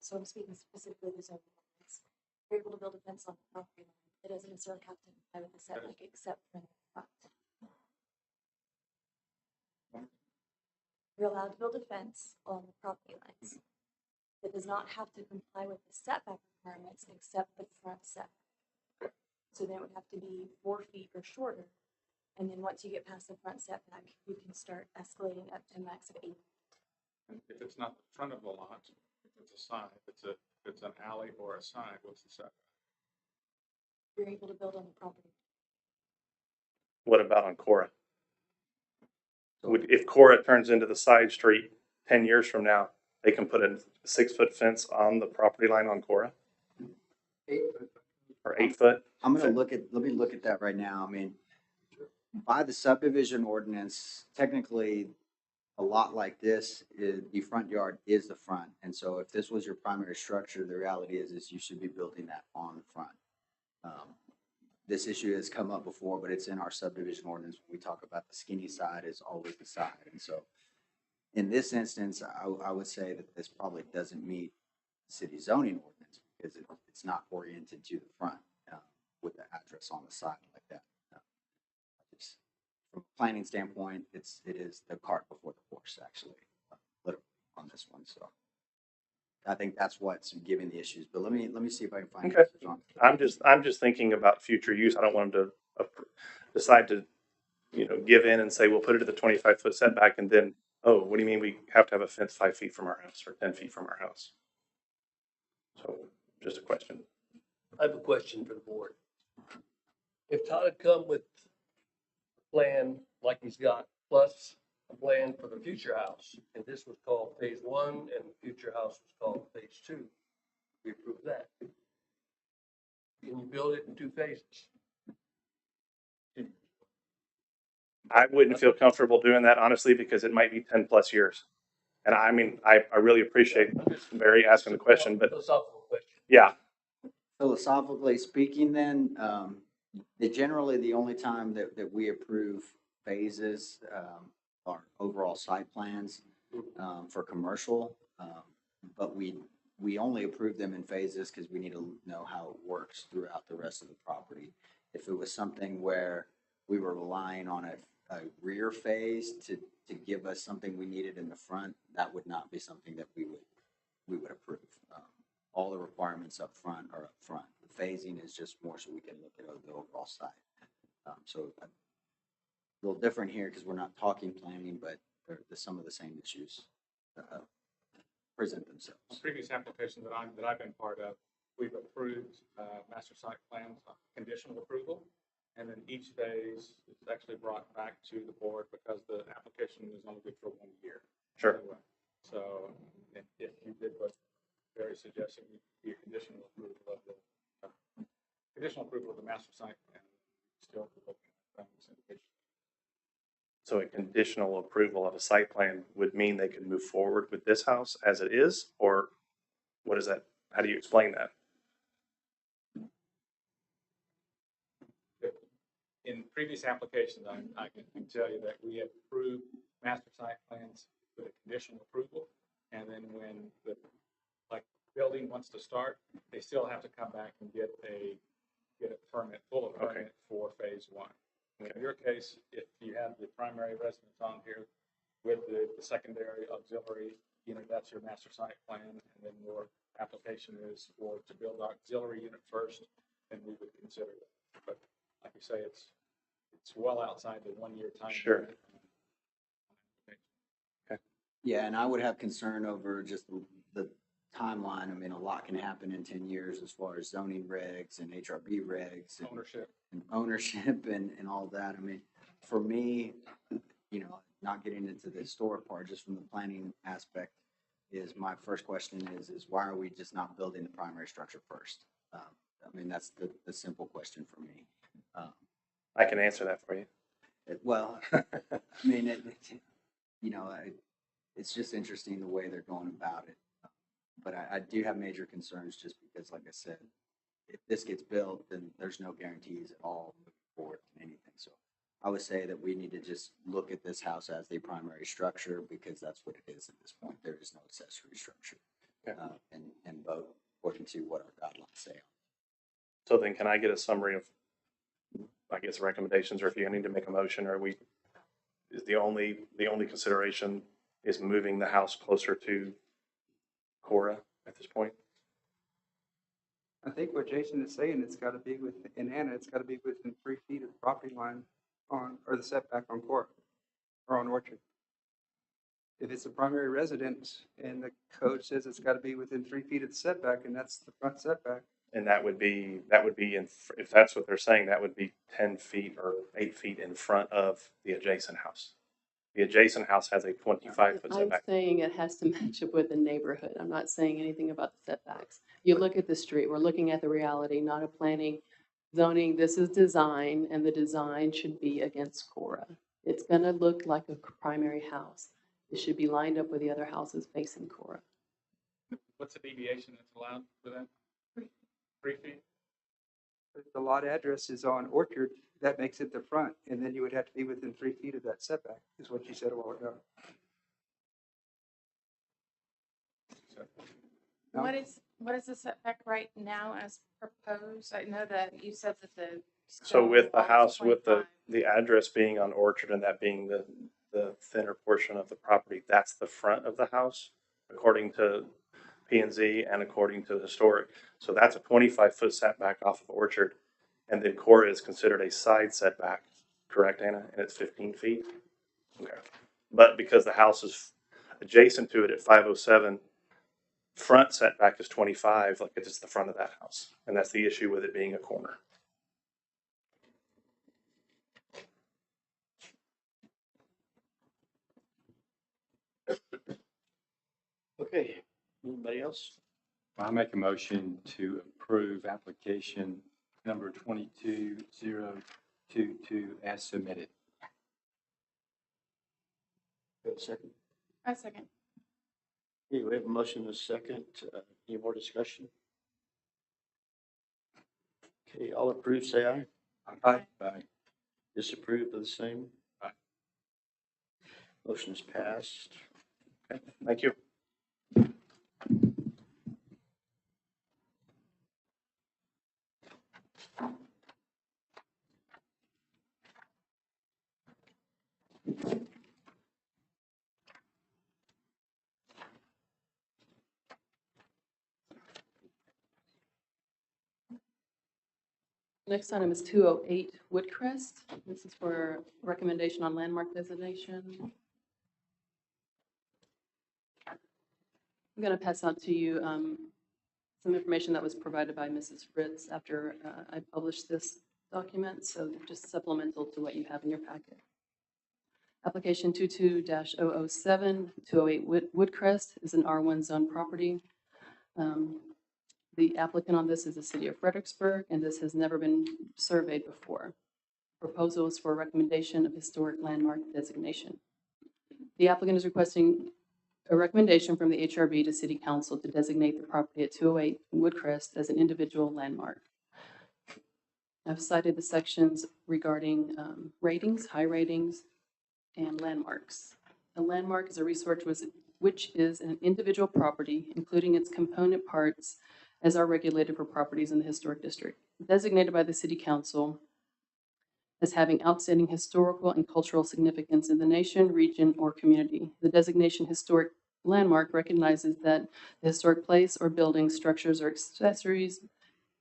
so I'm speaking specifically to zoning ordinance. You're able to build a fence on the property line. It doesn't necessarily have to comply with the setback except for the front. you're allowed to build a fence on the property lines. It does not have to comply with the setback requirements except the front setback. So then it would have to be 4 feet or shorter. And then once you get past the front setback, you can start escalating up to a max of 8. And if it's not the front of the lot, if it's a side, if it's an alley or a side, what's the setback? You're able to build on the property. What about on Cora? If Cora turns into the side street 10 years from now, they can put a 6-foot fence on the property line on Cora 8 foot. or 8 foot? I'm gonna let me look at that right now. I mean, by the subdivision ordinance, technically, a lot like this, the front yard is the front. And so if this was your primary structure, the reality is you should be building that on the front. This issue has come up before, but it's in our subdivision ordinance. When we talk about the skinny side is always the side. And so in this instance, I would say that this probably doesn't meet city zoning ordinance because it's not oriented to the front with the address on the side like that. Just from a planning standpoint, it is the cart before the horse, actually, literally on this one. So I think that's what's giving the issues. But let me see if I can find. Okay. I'm just thinking about future use. I don't want them to decide to, give in and say, we'll put it at the 25-foot setback. And then, oh, what do you mean we have to have a fence 5 feet from our house or 10 feet from our house? So just a question. I have a question for the board. If Todd had come with a plan like he's got, plus a plan for the future house, and this was called phase 1 and the future house was called phase 2, we approve that. Can you build it in 2 phases? I wouldn't feel comfortable doing that, honestly, because it might be 10 plus years. And I mean, I really appreciate Barry asking the question, but Philosophical question. yeah. Philosophically speaking, then, generally the only time that we approve phases are overall site plans for commercial. But we only approve them in phases because we need to know how it works throughout the rest of the property. If it was something where we were relying on a rear phase to give us something we needed in the front, that would not be something that we would approve. All the requirements up front are up front. The phasing is just more so we can look at the overall site. So a little different here because we're not talking planning, but some of the same issues present themselves. On previous applications that I've been part of, we've approved master site plans, conditional approval, and then each phase is actually brought back to the board because the application is only good for 1 year. Sure. Anyway. So if you did what Barry suggested, be a conditional approval of the master site plan, still looking at things individually. So a conditional approval of a site plan would mean they could move forward with this house as it is, or what is that? How do you explain that? In previous applications, I can tell you that we have approved master site plans with a conditional approval. And then when the building wants to start, they still have to come back and get a permit, full permit for phase 1. In your case, if you have the primary residence on here with the secondary auxiliary, that's your master site plan, and then your application is to build auxiliary unit first, and we would consider it. But like you say, it's well outside the 1 year time. Sure. Okay. Yeah, and I would have concern over just the timeline. I mean, a lot can happen in 10 years as far as zoning regs and HRB regs and ownership and all that. I mean, for me, not getting into the historic part, just from the planning aspect, is my first question is why are we just not building the primary structure first? I mean, that's the simple question for me. I can answer that for you. I mean, it's just interesting the way they're going about it. But I do have major concerns just because, like I said, if this gets built, then there's no guarantees at all moving forward in anything. So I would say that we need to just look at this house as the primary structure because that's what it is at this point. There is no accessory structure. And vote according to what our guidelines say. So then can I get a summary of, I guess, recommendations, or if you need to make a motion, is the only consideration is moving the house closer to Cora at this point. I think what Jason is saying, it's gotta be in Anna, it's gotta be within 3 feet of the property line or the setback on Court or on Orchard. If it's a primary residence and the code says it's gotta be within 3 feet of the setback, and that's the front setback. And that would be if that's what they're saying, that would be 10 feet or 8 feet in front of the adjacent house. The adjacent house has a 25-foot I'm setback. saying it has to match up with the neighborhood. I'm not saying anything about the setbacks. You look at the street, we're looking at the reality, not a planning, zoning. This is design, and the design should be against Cora. It's gonna look like a primary house. It should be lined up with the other houses facing Cora. What's the deviation that's allowed for that? 3 feet? If the lot address is on Orchard, that makes it the front, and then you would have to be within 3 feet of that setback, is what you said a while ago. No? What is the setback right now as proposed? I know that you said that the. So stone with the wall is house, with 25. the address being on Orchard and that being the thinner portion of the property, that's the front of the house, according to P&Z and according to the historic. So that's a 25-foot setback off of Orchard. And then Cora is considered a side setback, correct, Anna? And it's 15 feet? Okay. But because the house is adjacent to it at 507, front setback is 25, like it's the front of that house. And that's the issue with it being a corner. Okay, anybody else? I make a motion to approve application number 22022 as submitted. Go a second. A second. Okay, we have a motion and a second. Any more discussion? Okay, all approve, say aye. Aye. Aye. Disapprove of the same? Aye. Motion is passed. Okay, thank you. Next item is 208 Woodcrest. This is for recommendation on landmark designation. I'm going to pass out to you some information that was provided by Mrs. Fritz after I published this document, so just supplemental to what you have in your packet. Application 22-007, 208 Woodcrest is an R1 zone property. The applicant on this is the city of Fredericksburg, and this has never been surveyed before. Proposal is for a recommendation of historic landmark designation. The applicant is requesting a recommendation from the HRB to City Council to designate the property at 208 Woodcrest as an individual landmark. I've cited the sections regarding ratings, high ratings, and landmarks. A landmark is a resource which is an individual property, including its component parts, as are regulated for properties in the historic district, designated by the City Council as having outstanding historical and cultural significance in the nation, region, or community. The designation historic landmark recognizes that the historic place or building, structures, or accessories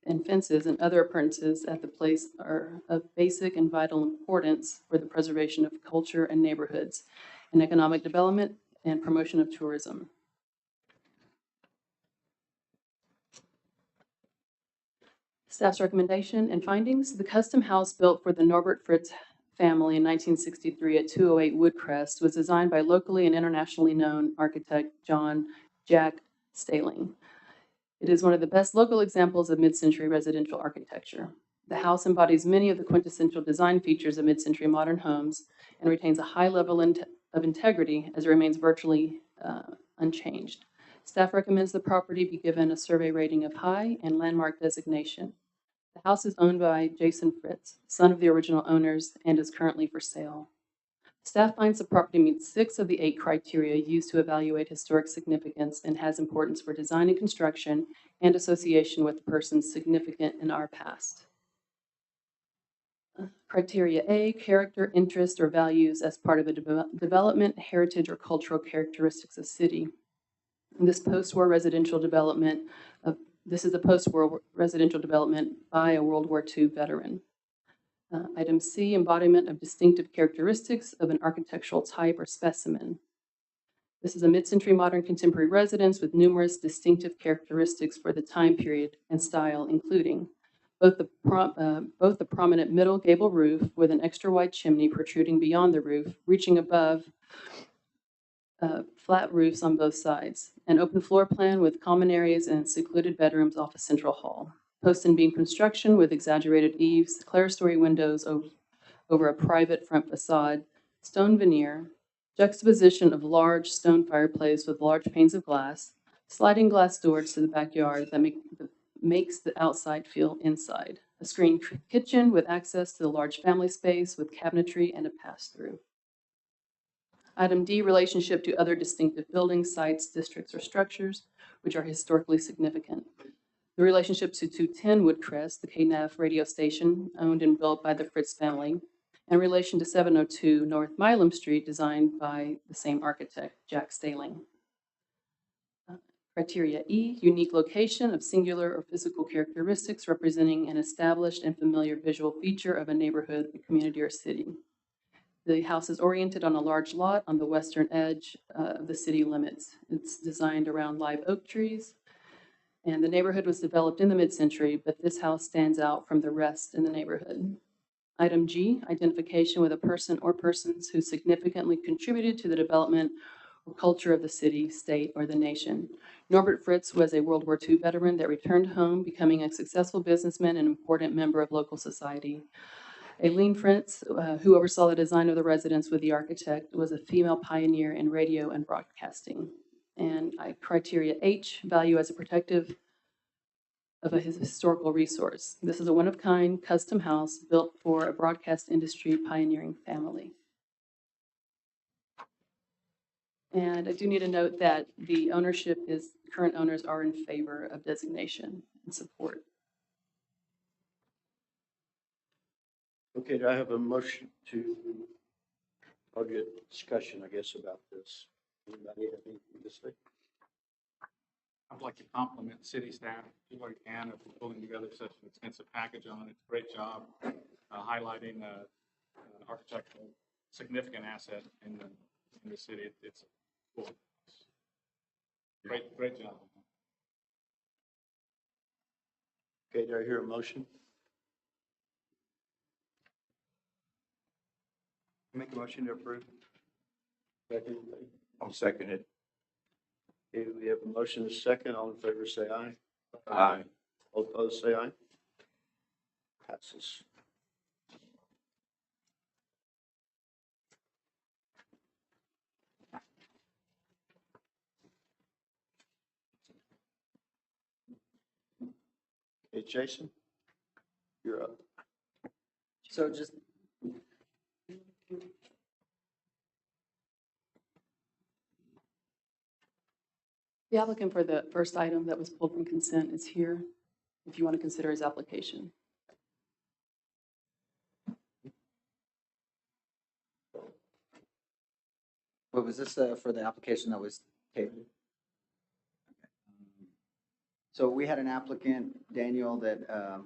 and fences and other appurtenances at the place are of basic and vital importance for the preservation of culture and neighborhoods and economic development and promotion of tourism. Staff's recommendation and findings: the custom house built for the Norbert Fritz family in 1963 at 208 Woodcrest was designed by locally and internationally known architect Jack Staling. It is one of the best local examples of mid-century residential architecture. The house embodies many of the quintessential design features of mid-century modern homes and retains a high level of integrity as it remains virtually unchanged. Staff recommends the property be given a survey rating of high and landmark designation. The house is owned by Jason Fritz, son of the original owners, and is currently for sale. Staff finds the property meets 6 of the 8 criteria used to evaluate historic significance and has importance for design and construction and association with persons significant in our past. Criteria A, character, interest, or values as part of a development, heritage, or cultural characteristics of city. This post-war residential development this is a post-war residential development by a World War II veteran. Item C, embodiment of distinctive characteristics of an architectural type or specimen. This is a mid-century modern contemporary residence with numerous distinctive characteristics for the time period and style, including both the prominent middle gable roof with an extra wide chimney protruding beyond the roof, reaching above flat roofs on both sides, an open floor plan with common areas and secluded bedrooms off a central hall, post and beam construction with exaggerated eaves, clerestory windows over a private front facade, stone veneer, juxtaposition of large stone fireplace with large panes of glass, sliding glass doors to the backyard that makes the outside feel inside, a screened kitchen with access to the large family space with cabinetry and a pass-through. Item D, relationship to other distinctive buildings, sites, districts, or structures which are historically significant. The relationship to 210 Woodcrest, the KNAF radio station owned and built by the Fritz family, in relation to 702 North Milam Street, designed by the same architect, Jack Staling. Criteria E, unique location of singular or physical characteristics representing an established and familiar visual feature of a neighborhood, a community, or city. The house is oriented on a large lot on the western edge of the city limits. It's designed around live oak trees, and the neighborhood was developed in the mid-century, but this house stands out from the rest in the neighborhood. Item G, identification with a person or persons who significantly contributed to the development or culture of the city, state, or the nation. Norbert Fritz was a World War II veteran that returned home, becoming a successful businessman and important member of local society. Aileen Fritz, who oversaw the design of the residence with the architect, was a female pioneer in radio and broadcasting. And criteria H, value as a protective of a historical resource. This is a one-of-kind custom house built for a broadcast industry pioneering family. And I do need to note that the current owners are in favor of designation and support. Okay, do I have a motion to, or get discussion, I guess, about this? Anybody have anything to say? I'd like to compliment city staff, do what you can, of pulling together such an extensive package on it. Great job highlighting an architectural significant asset in the city. It's cool. Great job. Okay, do I hear a motion? Make a motion to approve. Second. I'll second it. Okay, we have a motion and a second. All in favor, say aye. Aye. All opposed, say aye. Passes. Okay, Jason, you're up. So just, The applicant for the first item that was pulled from consent is here, if you want to consider his application. what was this for the application that was tabled? So we had an applicant, Daniel, that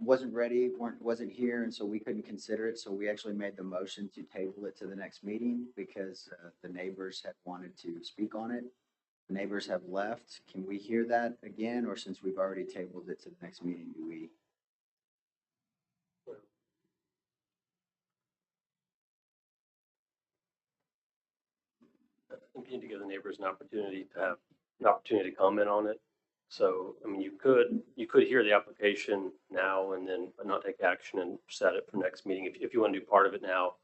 wasn't ready, wasn't here, and so we couldn't consider it. So we actually made the motion to table it to the next meeting because the neighbors had wanted to speak on it. The neighbors have left. Can we hear that again, or since we've already tabled it to the next meeting, do we? We need to give the neighbors an opportunity to comment on it. So, I mean, you could hear the application now and then not take action and set it for next meeting if you want to do part of it now.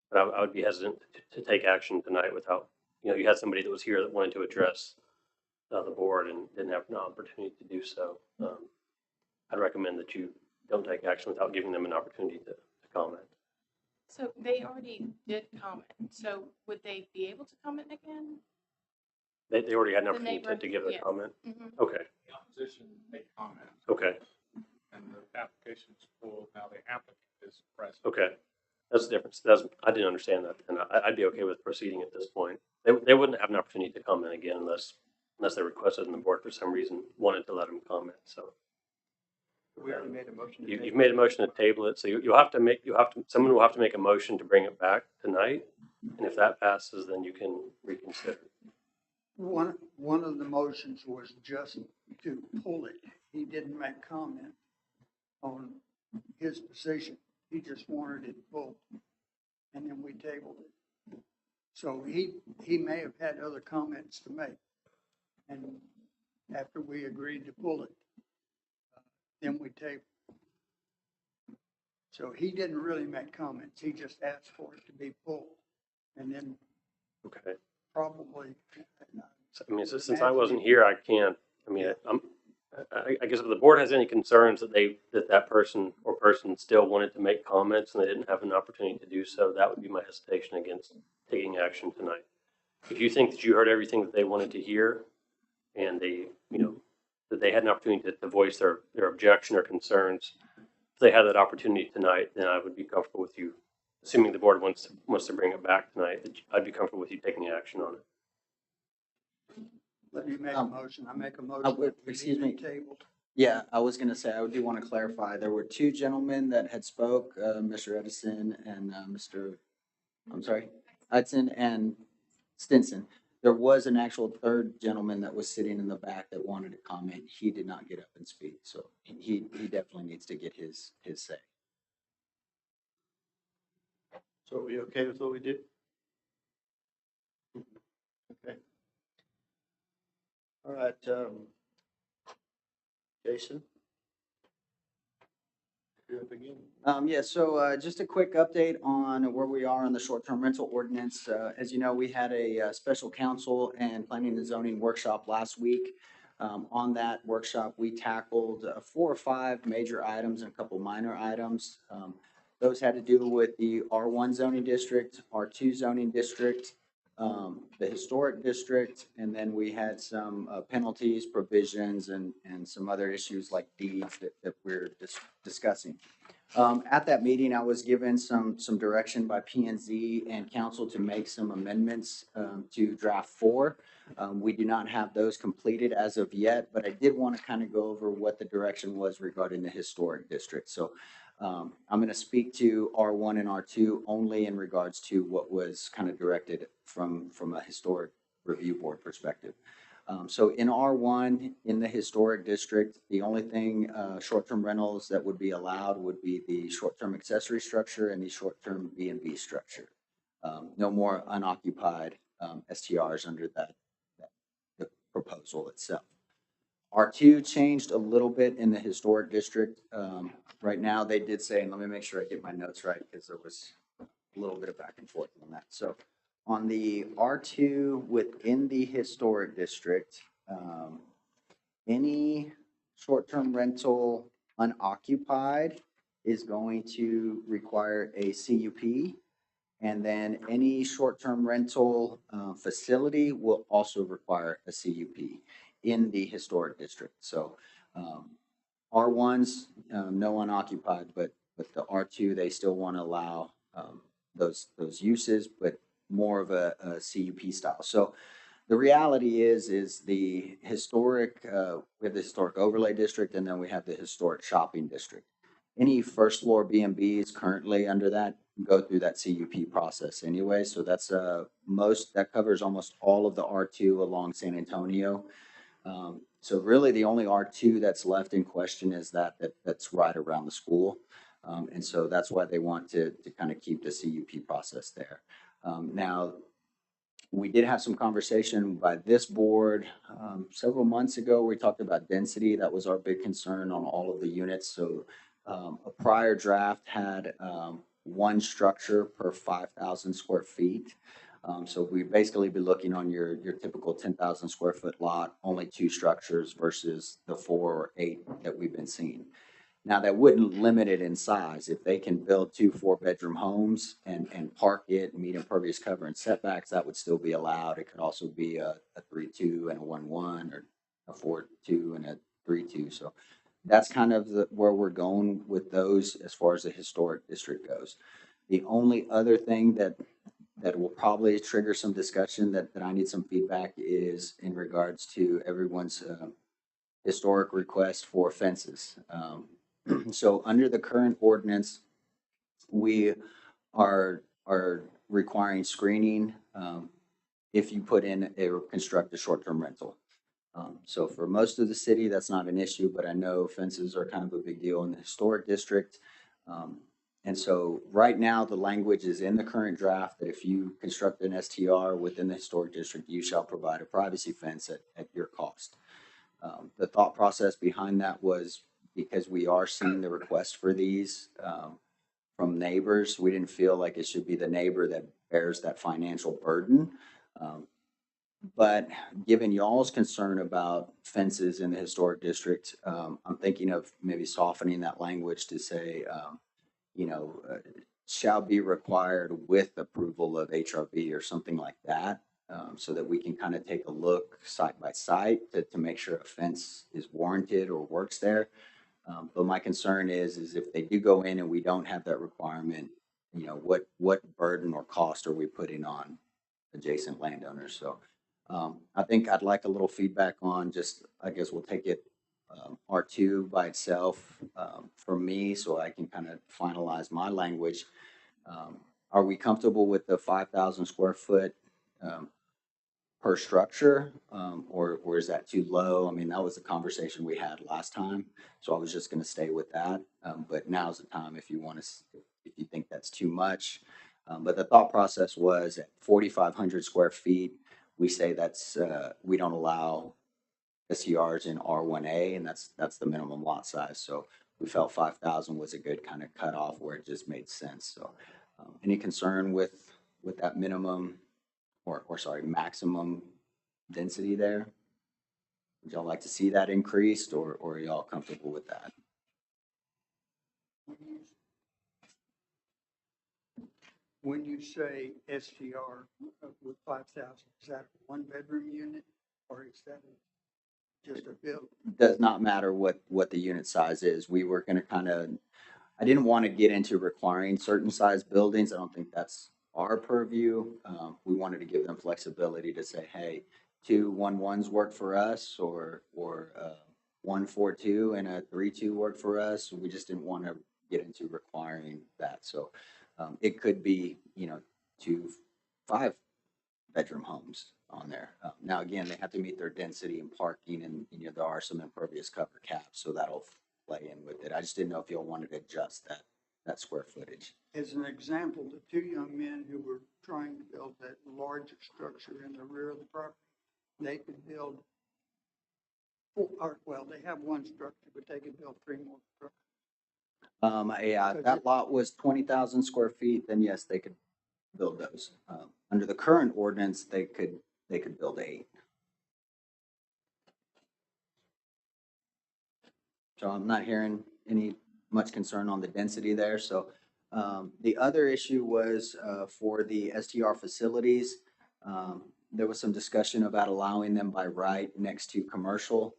But I would be hesitant to take action tonight without, you had somebody that was here that wanted to address the board and didn't have an opportunity to do so. I'd recommend that you don't take action without giving them an opportunity to comment. So they already did comment, so would they be able to comment again? They already had an The opportunity neighbor, to give a yes. comment? Mhm. Okay, The opposition made comment okay. and the application is full. Now the applicant Okay, that's the difference. I didn't understand that, and I'd be okay with proceeding at this point. They wouldn't have an opportunity to comment again unless they requested and the board for some reason wanted to let them comment, so. We already made a motion to You've table made a it. motion to table it, so someone will have to make a motion to bring it back tonight. And if that passes, then you can reconsider. One of the motions was just to pull it. He didn't make comment on his position. He just wanted it pulled. And then we tabled it. So he may have had other comments to make. And after we agreed to pull it, then we tabled. So he didn't really make comments. He just asked for it to be pulled. And then Okay. probably. So, I mean, since I wasn't here, I can't, I mean, I guess if the board has any concerns that person or person still wanted to make comments and they didn't have an opportunity to do so, that would be my hesitation against taking action tonight. If you think that you heard everything that they wanted to hear and that they had an opportunity to voice their objection or concerns, if they had that opportunity tonight, then I would be comfortable with you, assuming the board wants to bring it back tonight, that I'd be comfortable with you taking action on it. Let me make a motion. I make a motion. Excuse me. Tabled. Yeah, I was gonna say, I do want to clarify, there were two gentlemen that had spoke, Mr. Edison and, I'm sorry, Hudson and Stinson. There was an actual third gentleman that was sitting in the back that wanted to comment. He did not get up and speak, so he definitely needs to get his say. So are we okay with what we did? Okay. All right, Jason? You're up again. Yeah, so just a quick update on where we are on the short-term rental ordinance. As you know, we had a special council and planning and zoning workshop last week. On that workshop, we tackled 4 or 5 major items and a couple minor items. Those had to do with the R1 zoning district, R2 zoning district, the historic district, and then we had some penalties, provisions, and some other issues like deeds that we're discussing. At that meeting, I was given some direction by P and Z and council to make some amendments to draft 4. We do not have those completed as of yet, but I did want to kind of go over what the direction was regarding the historic district. So I'm going to speak to R1 and R2 only in regards to what was kind of directed from a historic review board perspective. So in R1, in the historic district, the only thing, short-term rentals that would be allowed would be the short-term accessory structure and the short-term B&B structure. No more unoccupied STRs under the proposal itself. R2 changed a little bit in the historic district. Right now, they did say, and let me make sure I get my notes right because there was a little bit of back and forth on that. So on the R2 within the historic district, any short-term rental unoccupied is going to require a CUP. And then any short-term rental facility will also require a CUP in the historic district. So R1s, no unoccupied, but the R2, they still want to allow those uses, but more of a CUP style. So the reality is the historic, we have the historic overlay district, and then we have the historic shopping district. Any first floor B&Bs currently under that go through that CUP process anyway. So that's that covers almost all of the R2 along San Antonio. So really the only R2 that's left in question is that's right around the school. And so that's why they want to kind of keep the CUP process there. Now, we did have some conversation by this board several months ago. We talked about density. That was our big concern on all of the units. So a prior draft had 1 structure per 5,000 square feet. So we'd basically be looking on your typical 10,000 square foot lot, only 2 structures versus the 4 or 8 that we've been seeing. Now, that wouldn't limit it in size. If they can build 2 4-bedroom homes and park it and meet impervious cover and setbacks, that would still be allowed. It could also be a 3-2 and a 1-1 or a 4-2 and a 3-2. So that's kind of where we're going with those as far as the historic district goes. The only other thing that will probably trigger some discussion that I need some feedback is in regards to everyone's historic request for fences. So under the current ordinance, we are requiring screening if you put in construct a short-term rental. So for most of the city, that's not an issue, but I know fences are kind of a big deal in the historic district. And so right now, the language is in the current draft that if you construct an STR within the historic district, you shall provide a privacy fence at your cost. The thought process behind that was because we are seeing the request for these from neighbors, we didn't feel like it should be the neighbor that bears that financial burden. But given y'all's concern about fences in the historic district, I'm thinking of maybe softening that language to say, shall be required with approval of HRB or something like that, so that we can kind of take a look site by site to make sure a fence is warranted or works there. But my concern is if they do go in and we don't have that requirement, what burden or cost are we putting on adjacent landowners? So I think I'd like a little feedback on just, I guess we'll take it R2 by itself for me so I can kind of finalize my language. Are we comfortable with the 5,000 square foot per structure, or is that too low? I mean, that was the conversation we had last time, so I was just going to stay with that. But now's the time if you want to, if you think that's too much. But the thought process was at 4,500 square feet, we say that's we don't allow STRs in R1A, and that's the minimum lot size. So we felt 5,000 was a good kind of cutoff where it just made sense. So any concern with that minimum? Or sorry, maximum density there? Would y'all like to see that increased or are y'all comfortable with that? When you say STR with 5,000, is that a one-bedroom unit or is that just a build? Does not matter what the unit size is. We were gonna I didn't want to get into requiring certain size buildings. I don't think that's our purview. We wanted to give them flexibility to say, hey, 2 1-1s work for us, or 1-4-2 and a 3-2 work for us. We just didn't want to get into requiring that. So it could be, 2 5-bedroom homes on there. Now, again, they have to meet their density and parking, and there are some impervious cover caps, so that'll play in with it. I just didn't know if y'all wanted to adjust that square footage. As an example, the 2 young men who were trying to build that larger structure in the rear of the property, they could build they have 1 structure, but they could build 3 more structures. Yeah, that lot was 20,000 square feet, then yes, they could build those. Under the current ordinance, they could build 8. So I'm not hearing any much concern on the density there. So the other issue was for the STR facilities. There was some discussion about allowing them by right next to commercial.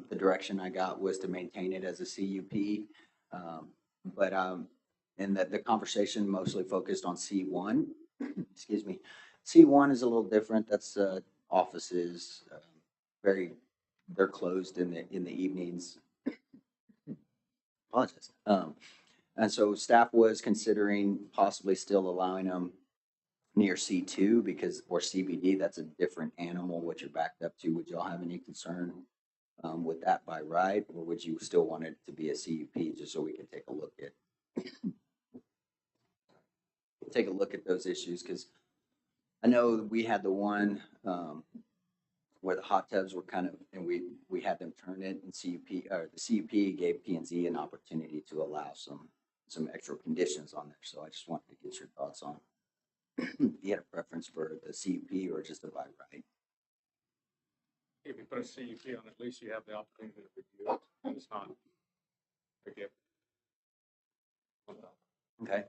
The direction I got was to maintain it as a CUP. And that the conversation mostly focused on C1. Excuse me. C1 is a little different. That's offices, they're closed in the evenings. Apologize. And so staff was considering possibly still allowing them near C2 or CBD, that's a different animal, what you're backed up to. Would y'all have any concern with that by right, or would you still want it to be a CUP just so we can take a look at those issues? Because I know we had the one where the hot tubs were and we had them turn it, and CUP, or the CUP gave P&Z an opportunity to allow some extra conditions on there. So I just wanted to get your thoughts on if you had a preference for the CUP or just a by right. If you put a CUP on, at least you have the opportunity to review it. It's not a gift. Okay.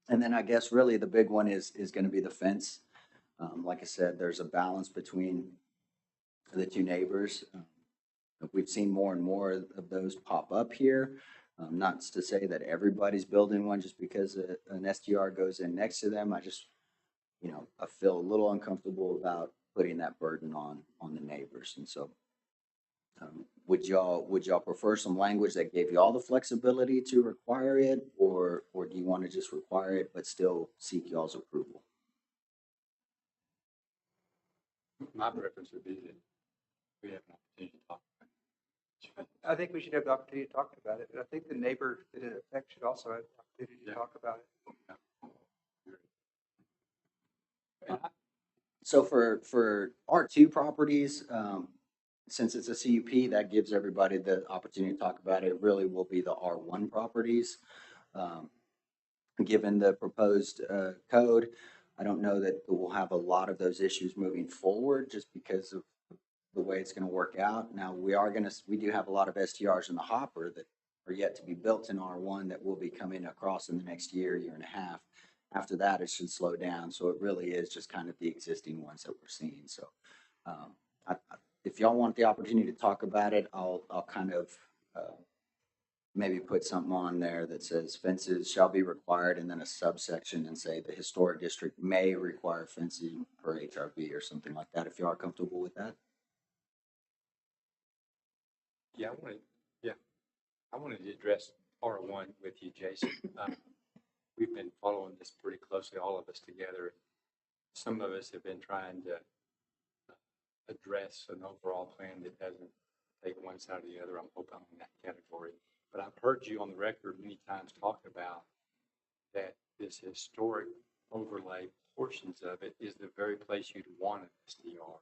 And then I guess really the big one is going to be the fence. Like I said, there's a balance between the 2 neighbors. We've seen more and more of those pop up here. Not to say that everybody's building one just because an STR goes in next to them. I just, I feel a little uncomfortable about putting that burden on the neighbors. And so, would y'all prefer some language that gave you all the flexibility to require it, or do you want to just require it but still seek y'all's approval? My preference would be that we have an opportunity to talk about it. I think we should have the opportunity to talk about it, but I think the neighbor that it affects should also have the opportunity to Yeah. talk about it. So for R2 properties, since it's a CUP, that gives everybody the opportunity to talk about it. It really will be the R1 properties. Given the proposed code, I don't know that we'll have a lot of those issues moving forward just because of the way it's going to work out. Now, we do have a lot of STRs in the hopper that are yet to be built in R1 that will be coming across in the next year and a half. After that, it should slow down. So it really is just kind of the existing ones that we're seeing. So if y'all want the opportunity to talk about it, I'll kind of maybe put something on there that says fences shall be required, and then a subsection and say the historic district may require fencing per HRB or something like that, if you are comfortable with that. Yeah, I wanted to address R1 with you, Jason. We've been following this pretty closely, all of us together. Some of us have been trying to address an overall plan that doesn't take one side or the other. I'm hoping I'm in that category. But I've heard you on the record many times talk about that this historic overlay portions of it is the very place you'd want an SDR.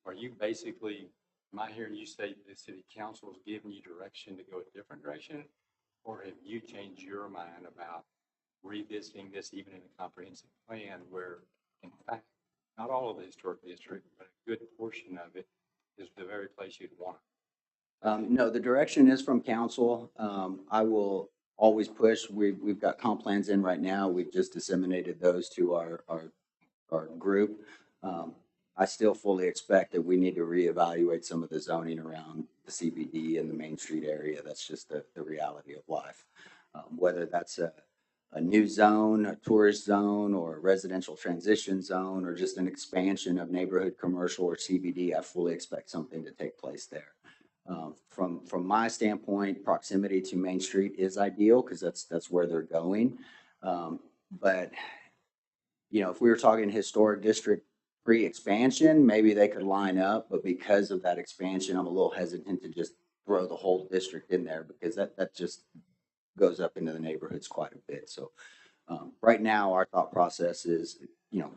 Are you basically, am I hearing you say the city council is giving you direction to go a different direction? Or have you changed your mind about revisiting this even in a comprehensive plan where, in fact, not all of the historic district, but a good portion of it is the very place you'd want it? No, the direction is from council. I will always push. We've got comp plans in right now. We've just disseminated those to our group. I still fully expect that we need to reevaluate some of the zoning around the CBD and the Main Street area. That's just the reality of life. Whether that's a new zone, a tourist zone, or a residential transition zone, or just an expansion of neighborhood commercial or CBD, I fully expect something to take place there. From my standpoint, proximity to Main Street is ideal because that's where they're going. But if we were talking historic district pre-expansion, maybe they could line up, but because of that expansion, I'm a little hesitant to just throw the whole district in there because that just goes up into the neighborhoods quite a bit. So right now, our thought process is,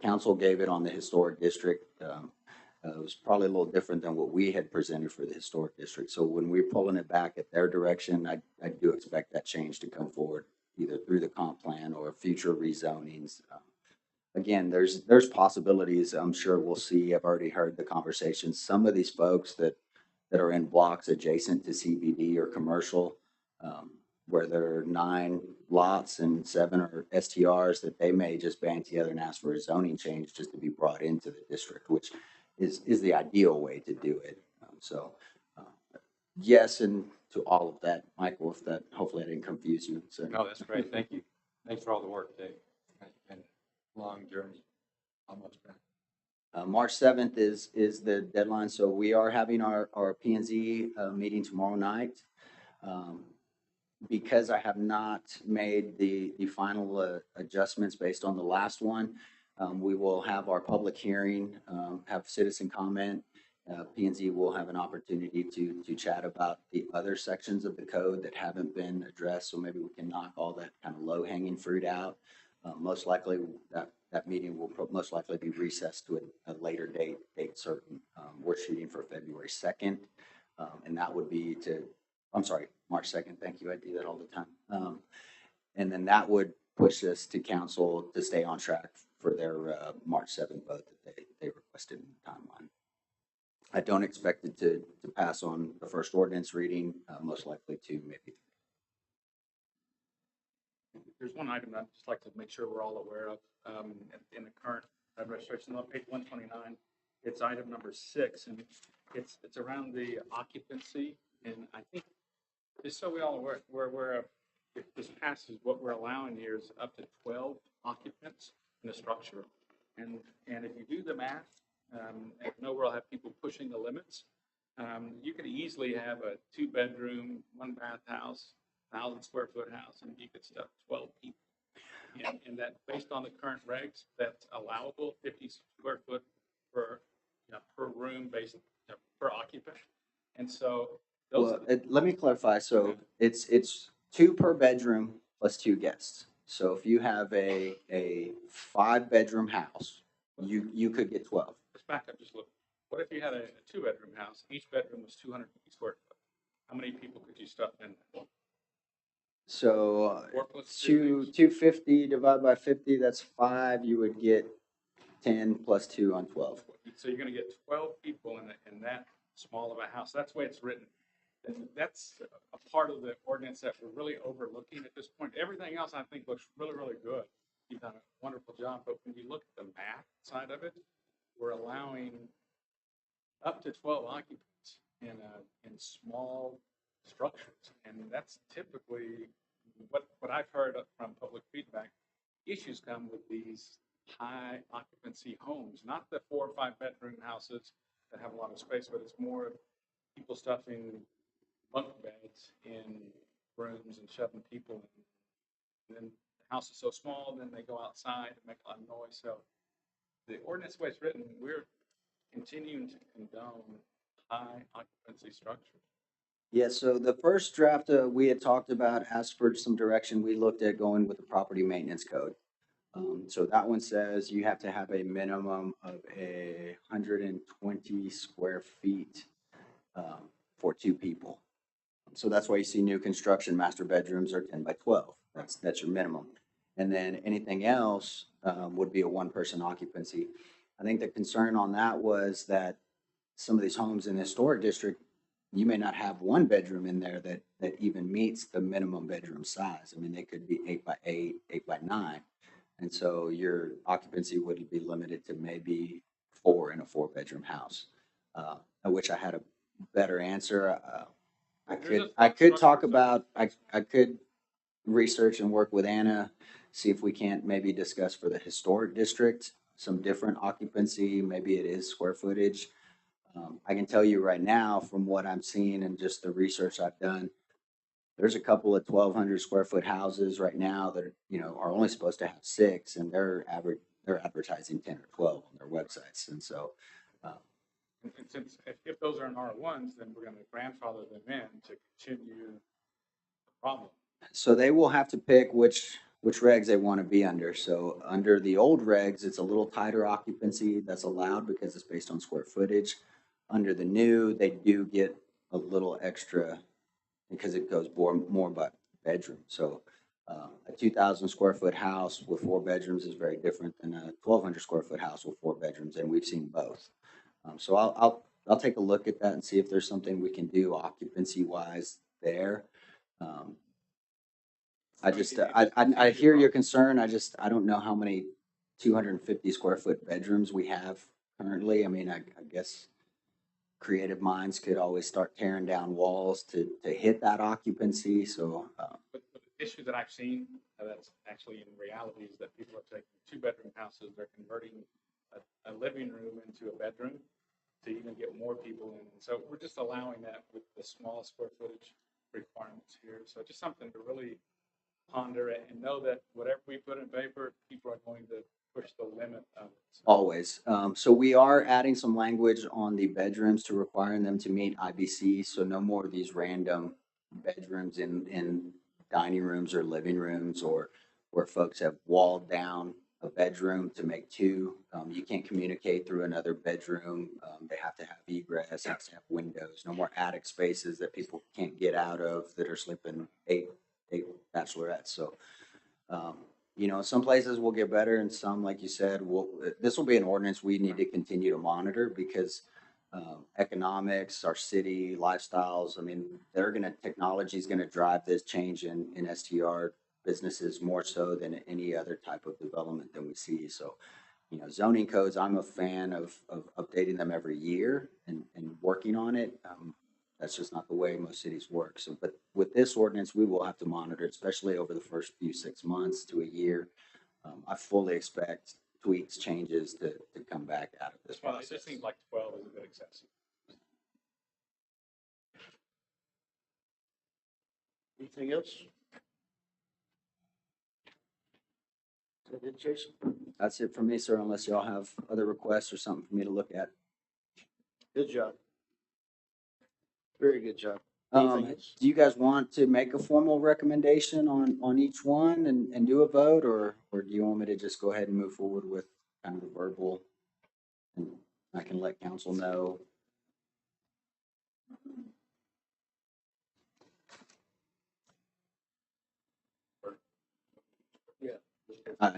council gave it on the historic district. It was probably a little different than what we had presented for the historic district. So when we're pulling it back at their direction, I do expect that change to come forward either through the comp plan or future rezonings. Again, there's possibilities. I'm sure we'll see. I've already heard the conversations. Some of these folks that are in blocks adjacent to CBD or commercial, where there are 9 lots and 7 are STRs, that they may just band together and ask for a zoning change just to be brought into the district, which is the ideal way to do it. Yes, and to all of that, Michael, hopefully I didn't confuse you. So. No, that's great. Thank you. Thanks for all the work, Dave. It's been a long journey, almost done. March 7th is the deadline. So we are having our P&Z meeting tomorrow night. Because I have not made the final adjustments based on the last one, we will have our public hearing, have citizen comment. P&Z will have an opportunity to chat about the other sections of the code that haven't been addressed. So maybe we can knock all that kind of low hanging fruit out. Most likely that meeting will most likely be recessed to a later date certain. We're shooting for February 2nd. And that would be March 2nd. Thank you. I do that all the time. And then that would push us to council to stay on track for their March 7th vote that they requested in the timeline. I don't expect it to pass on the first ordinance reading, most likely to maybe. There's one item I'd just like to make sure we're all aware of in the current registration on page 129. It's item number 6, and It's around the occupancy, and I think, just so we all aware, if this passes, what we're allowing here is up to 12 occupants in a structure. And if you do the math, I know we'll have people pushing the limits. You could easily have a 2-bedroom, 1-bath house, 1,000-square-foot house, and you could stuff 12 people. And that, based on the current regs, that's allowable, 50 square foot per, per room, based, per occupant. And so those Well, are the, let me clarify. So it's 2 per bedroom plus 2 guests. So if you have a 5-bedroom house, you could get 12. let's back up just a little. What if you had a 2-bedroom house? Each bedroom was 250 square foot. How many people could you stuff in that? So 4 plus 3 250 divided by 50, that's 5. You would get 10 plus 2 on 12. So you're gonna get 12 people in that small of a house. That's the way it's written. That's a part of the ordinance that we're really overlooking at this point. Everything else I think looks really, really good. You've done a wonderful job, but when you look at the math side of it, we're allowing up to 12 occupants in small structures. And that's typically what I've heard from public feedback. Issues come with these high occupancy homes, not the 4 or 5-bedroom houses that have a lot of space, but it's more people stuffing bunk beds in rooms and shoving people in. And then the house is so small, then they go outside and make a lot of noise. So the ordinance, the way it's written, we're continuing to condone high occupancy structures. Yeah, so the first draft we had talked about asked for some direction. We looked at going with the property maintenance code. So that one says you have to have a minimum of 120 square feet for 2 people. So that's why you see new construction master bedrooms are 10 by 12. That's your minimum. And then anything else would be a 1-person occupancy. I think the concern on that was that some of these homes in the historic district, you may not have 1 bedroom in there that even meets the minimum bedroom size. I mean, they could be 8 by 8, 8 by 9. And so your occupancy would be limited to maybe 4 in a 4-bedroom house. I wish I had a better answer. I could talk about, I could research and work with Anna, see if we can't maybe discuss for the historic district, some different occupancy, maybe it is square footage. I can tell you right now, from what I'm seeing and just the research I've done, there's a couple of 1,200 square foot houses right now that, are only supposed to have 6, and they're advertising 10 or 12 on their websites. And so, And since if those are in R1s, then we're going to grandfather them in to continue the problem. so they will have to pick which regs they want to be under. So under the old regs, it's a little tighter occupancy that's allowed because it's based on square footage. Under the new, they do get a little extra because it goes more by bedroom. So a 2,000 square foot house with 4 bedrooms is very different than a 1,200 square foot house with 4 bedrooms, and we've seen both. So I'll take a look at that and see if there's something we can do occupancy wise there. I hear your concern. I don't know how many 250 square foot bedrooms we have currently. I mean, I guess creative minds could always start tearing down walls to hit that occupancy. So, But the issue that I've seen that's actually in reality is that people are taking 2-bedroom houses, they're converting a living room into a bedroom to even get more people in. And so we're just allowing that with the small square footage requirements here. So just something to really ponder it and know that whatever we put in paper, people are going to push the limit of it. So always. So we are adding some language on the bedrooms to requiring them to meet IBC. So no more of these random bedrooms in dining rooms or living rooms, or where folks have walled down a bedroom to make 2. You can't communicate through another bedroom. They have to have egress, have to have windows. No more attic spaces that people can't get out of that are sleeping 8 bachelorettes. So, some places will get better, and some, like you said, this will be an ordinance we need to continue to monitor because economics, our city lifestyles. I mean, technology is gonna drive this change in STR businesses more so than any other type of development that we see. So, you know, zoning codes, I'm a fan of updating them every year and working on it. That's just not the way most cities work. So, but with this ordinance, we will have to monitor, it, especially over the first few 6 months to a year. I fully expect tweaks, changes to come back out of this It process. just seems like 12 is a bit excessive. Anything else? Is that it, Jason? That's it for me, sir, unless y'all have other requests or something for me to look at. Good job. Very good job. Anything else? Do you guys want to make a formal recommendation on each one and do a vote, or do you want me to just go ahead and move forward with kind of a verbal? And I can let council know. Yeah. Uh,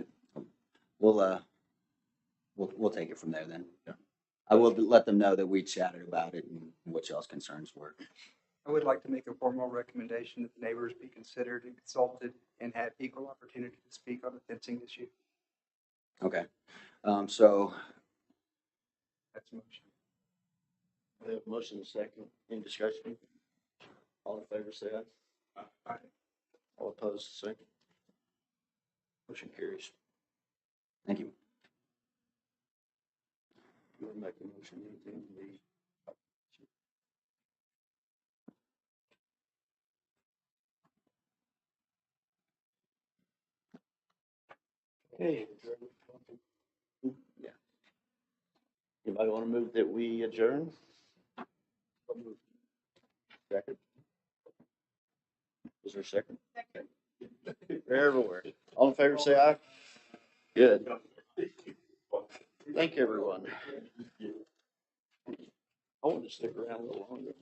we'll take it from there then. I will let them know that we chatted about it and what y'all's concerns were. I would like to make a formal recommendation that the neighbors be considered and consulted and have equal opportunity to speak on the fencing issue. Okay, so That's a motion. We have a motion and a second. Any discussion? All in favor, say aye. Aye. All opposed, say. Motion carries. thank you. You want to make a motion, anything? Okay. Yeah. Anybody want to move that we adjourn? Second? Is there a second? They're everywhere. All in favor, say aye. Good. Thank you, everyone. I want to stick around a little longer.